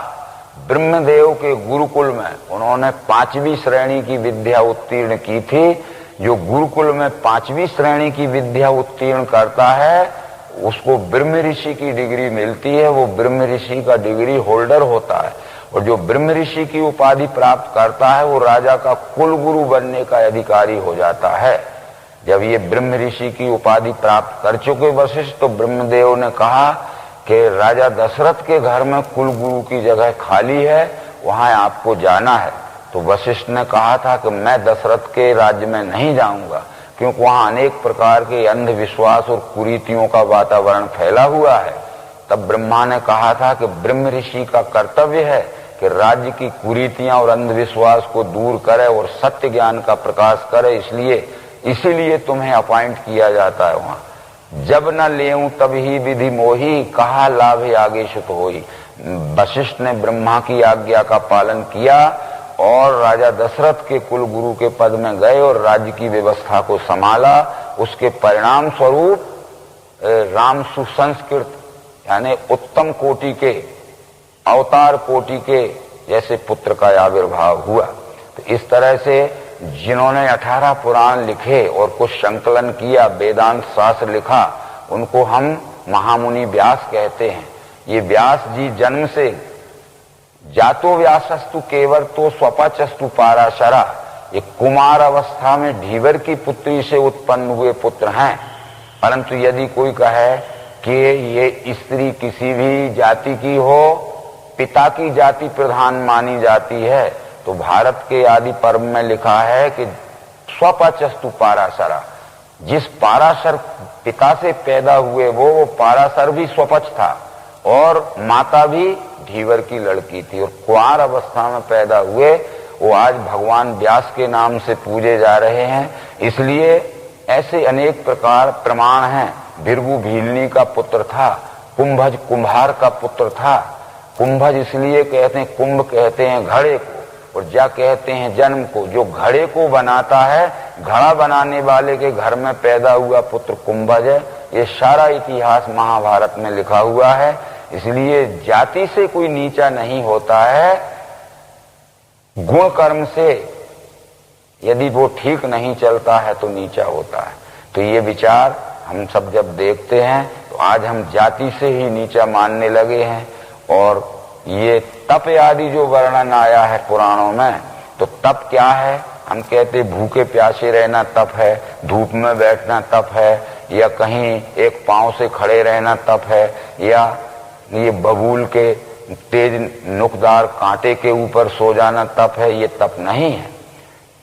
ब्रह्मदेव के गुरुकुल में उन्होंने 5वीं श्रेणी की विद्या उत्तीर्ण की थी। जो गुरुकुल में 5वीं श्रेणी की विद्या उत्तीर्ण करता है उसको ब्रह्म ऋषि की डिग्री मिलती है, वो ब्रह्म ऋषि का डिग्री होल्डर होता है। और जो ब्रह्म ऋषि की उपाधि प्राप्त करता है वो राजा का कुलगुरु बनने का अधिकारी हो जाता है। जब ये ब्रह्म ऋषि की उपाधि प्राप्त कर चुके वशिष्ठ तो ब्रह्मदेव ने कहा कि राजा दशरथ के घर में कुलगुरु की जगह खाली है, वहां आपको जाना है। तो वशिष्ठ ने कहा था कि मैं दशरथ के राज्य में नहीं जाऊंगा क्योंकि वहां अनेक प्रकार के अंधविश्वास और कुरीतियों का वातावरण फैला हुआ है। तब ब्रह्मा ने कहा था कि ब्रह्म ऋषि का कर्तव्य है कि राज्य की कुरीतियां और अंधविश्वास को दूर करे और सत्य ज्ञान का प्रकाश करे, इसीलिए तुम्हें अपॉइंट किया जाता है वहां। जब न लेऊं तब ही विधि मोही कहा लाभ आगे सुत होई। वशिष्ठ ने ब्रह्मा की आज्ञा का पालन किया और राजा दशरथ के कुलगुरु के पद में गए और राज्य की व्यवस्था को संभाला। उसके परिणाम स्वरूप राम सुसंस्कृत यानी उत्तम कोटि के अवतार कोटि के जैसे पुत्र का आविर्भाव हुआ। तो इस तरह से जिन्होंने 18 पुराण लिखे और कुछ संकलन किया, वेदांत शास्त्र लिखा, उनको हम महामुनि व्यास कहते हैं। ये व्यास जी जन्म से जातो व्यासस्तु केवर तो स्वपचस्तु पाराशरा, ये कुमार अवस्था में ढीवर की पुत्री से उत्पन्न हुए पुत्र हैं। परंतु यदि कोई कहे कि ये स्त्री किसी भी जाति की हो, पिता की जाति प्रधान मानी जाती है, तो भारत के आदि पर्व में लिखा है कि स्वपचस्तु पाराशरा, जिस पाराशर पिता से पैदा हुए वो पाराशर भी स्वपच था और माता भी ढीवर की लड़की थी, और कुंवार अवस्था में पैदा हुए वो आज भगवान व्यास के नाम से पूजे जा रहे हैं। इसलिए ऐसे अनेक प्रकार प्रमाण हैं। भृगु भीलनी का पुत्र था, कुंभज कुम्हार का पुत्र था। कुंभज इसलिए कहते हैं, कुंभ कहते हैं घड़े को, और जा कहते हैं जन्म को। जो घड़े को बनाता है, घड़ा बनाने वाले के घर में पैदा हुआ पुत्र कुंभज है। ये सारा इतिहास महाभारत में लिखा हुआ है। इसलिए जाति से कोई नीचा नहीं होता है, गुण कर्म से यदि वो ठीक नहीं चलता है तो नीचा होता है। तो ये विचार हम सब जब देखते हैं तो आज हम जाति से ही नीचा मानने लगे हैं। और ये तप आदि जो वर्णन आया है पुराणों में, तो तप क्या है? हम कहते भूखे प्यासे रहना तप है, धूप में बैठना तप है, या कहीं एक पांव से खड़े रहना तप है, या ये बबूल के तेज नुकदार कांटे के ऊपर सो जाना तप है। ये तप नहीं है।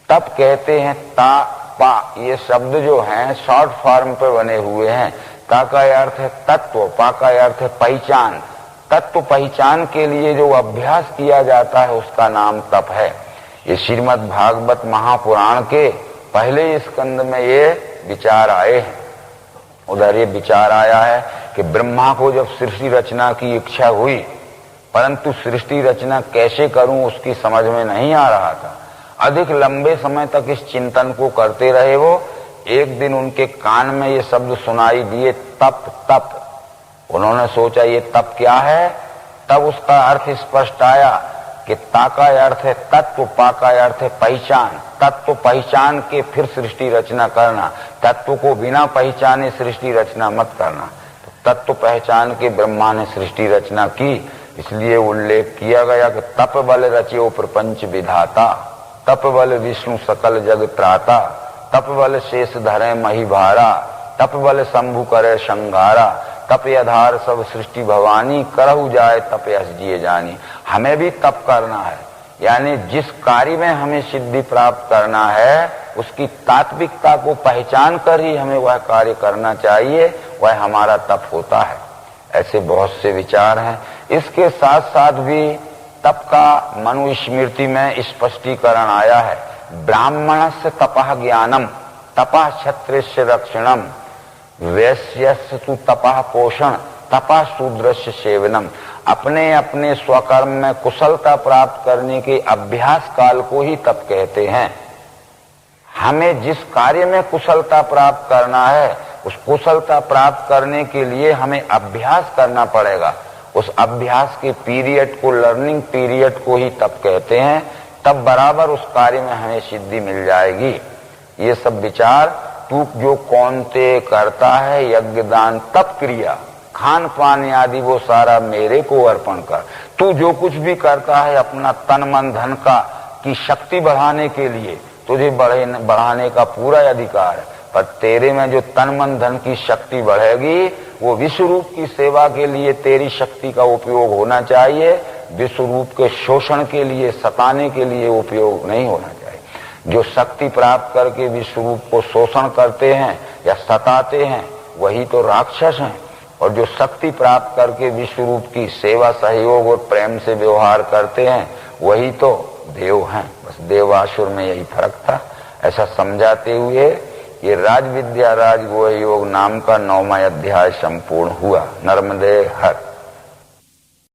तप कहते हैं ता पा, ये शब्द जो हैं शॉर्ट फॉर्म पर बने हुए हैं। ता का अर्थ है तत्व, पा का अर्थ है पहचान। तत्व पहचान के लिए जो अभ्यास किया जाता है उसका नाम तप है। ये श्रीमद् भागवत महापुराण के पहले स्कंद में ये विचार आए हैं। उधर ये विचार आया है कि ब्रह्मा को जब सृष्टि रचना की इच्छा हुई, परंतु सृष्टि रचना कैसे करूं उसकी समझ में नहीं आ रहा था। अधिक लंबे समय तक इस चिंतन को करते रहे वो। एक दिन उनके कान में ये शब्द सुनाई दिए, तप तप। उन्होंने सोचा ये तप क्या है? तब उसका अर्थ स्पष्ट आया कि ता का अर्थ है तत्व, पा का अर्थ है पहचान। तत्व पहचान के फिर सृष्टि रचना करना, तत्व को बिना पहचाने सृष्टि रचना मत करना। तो तत्व पहचान के ब्रह्मा ने सृष्टि रचना की। इसलिए उल्लेख किया गया कि तप बल रचियो प्रपंच विधाता, तप बल विष्णु सकल जग त्राता, तप बल शेष धरे मही भारा, तप बल शंभु करे संघारा, तप आधार सब सृष्टि भवानी, करहु जाए तप यश जिए जानी। हमें भी तप करना है, यानी जिस कार्य में हमें सिद्धि प्राप्त करना है उसकी तात्विकता को पहचान कर ही हमें वह कार्य करना चाहिए। वह हमारा तप होता है। ऐसे बहुत से विचार हैं। इसके साथ साथ भी तप का मनुस्मृति में स्पष्टीकरण आया है। ब्राह्मणस्य तपः ज्ञानम, तपः क्षत्रियस्य रक्षणम, वैश्यस्य तु तपः पोषण, तपः शूद्रस्य सेवनम। अपने अपने स्वकर्म में कुशलता प्राप्त करने के अभ्यास काल को ही तप कहते हैं। हमें जिस कार्य में कुशलता प्राप्त करना है उस कुशलता प्राप्त करने के लिए हमें अभ्यास करना पड़ेगा। उस अभ्यास के पीरियड को, लर्निंग पीरियड को ही तप कहते हैं। तब बराबर उस कार्य में हमें सिद्धि मिल जाएगी। ये सब विचार तू जो कौन ते करता है यज्ञ दान तप क्रिया, खान पान आदि वो सारा मेरे को अर्पण कर। तू जो कुछ भी करता है अपना तन मन धन का की शक्ति बढ़ाने के लिए, तुझे बढ़ाने का पूरा अधिकार है। पर तेरे में जो तन मन धन की शक्ति बढ़ेगी वो विश्व रूप की सेवा के लिए तेरी शक्ति का उपयोग होना चाहिए। विश्व रूप के शोषण के लिए, सताने के लिए उपयोग नहीं होना चाहिए। जो शक्ति प्राप्त करके विश्व रूप को शोषण करते हैं या सताते हैं वही तो राक्षस हैं, और जो शक्ति प्राप्त करके विश्व रूप की सेवा, सहयोग और प्रेम से व्यवहार करते हैं वही तो देव हैं। बस देवासुर में यही फर्क था। ऐसा समझाते हुए ये राज विद्या राज गुह योग नाम का 9वां अध्याय संपूर्ण हुआ। नर्मदे हर।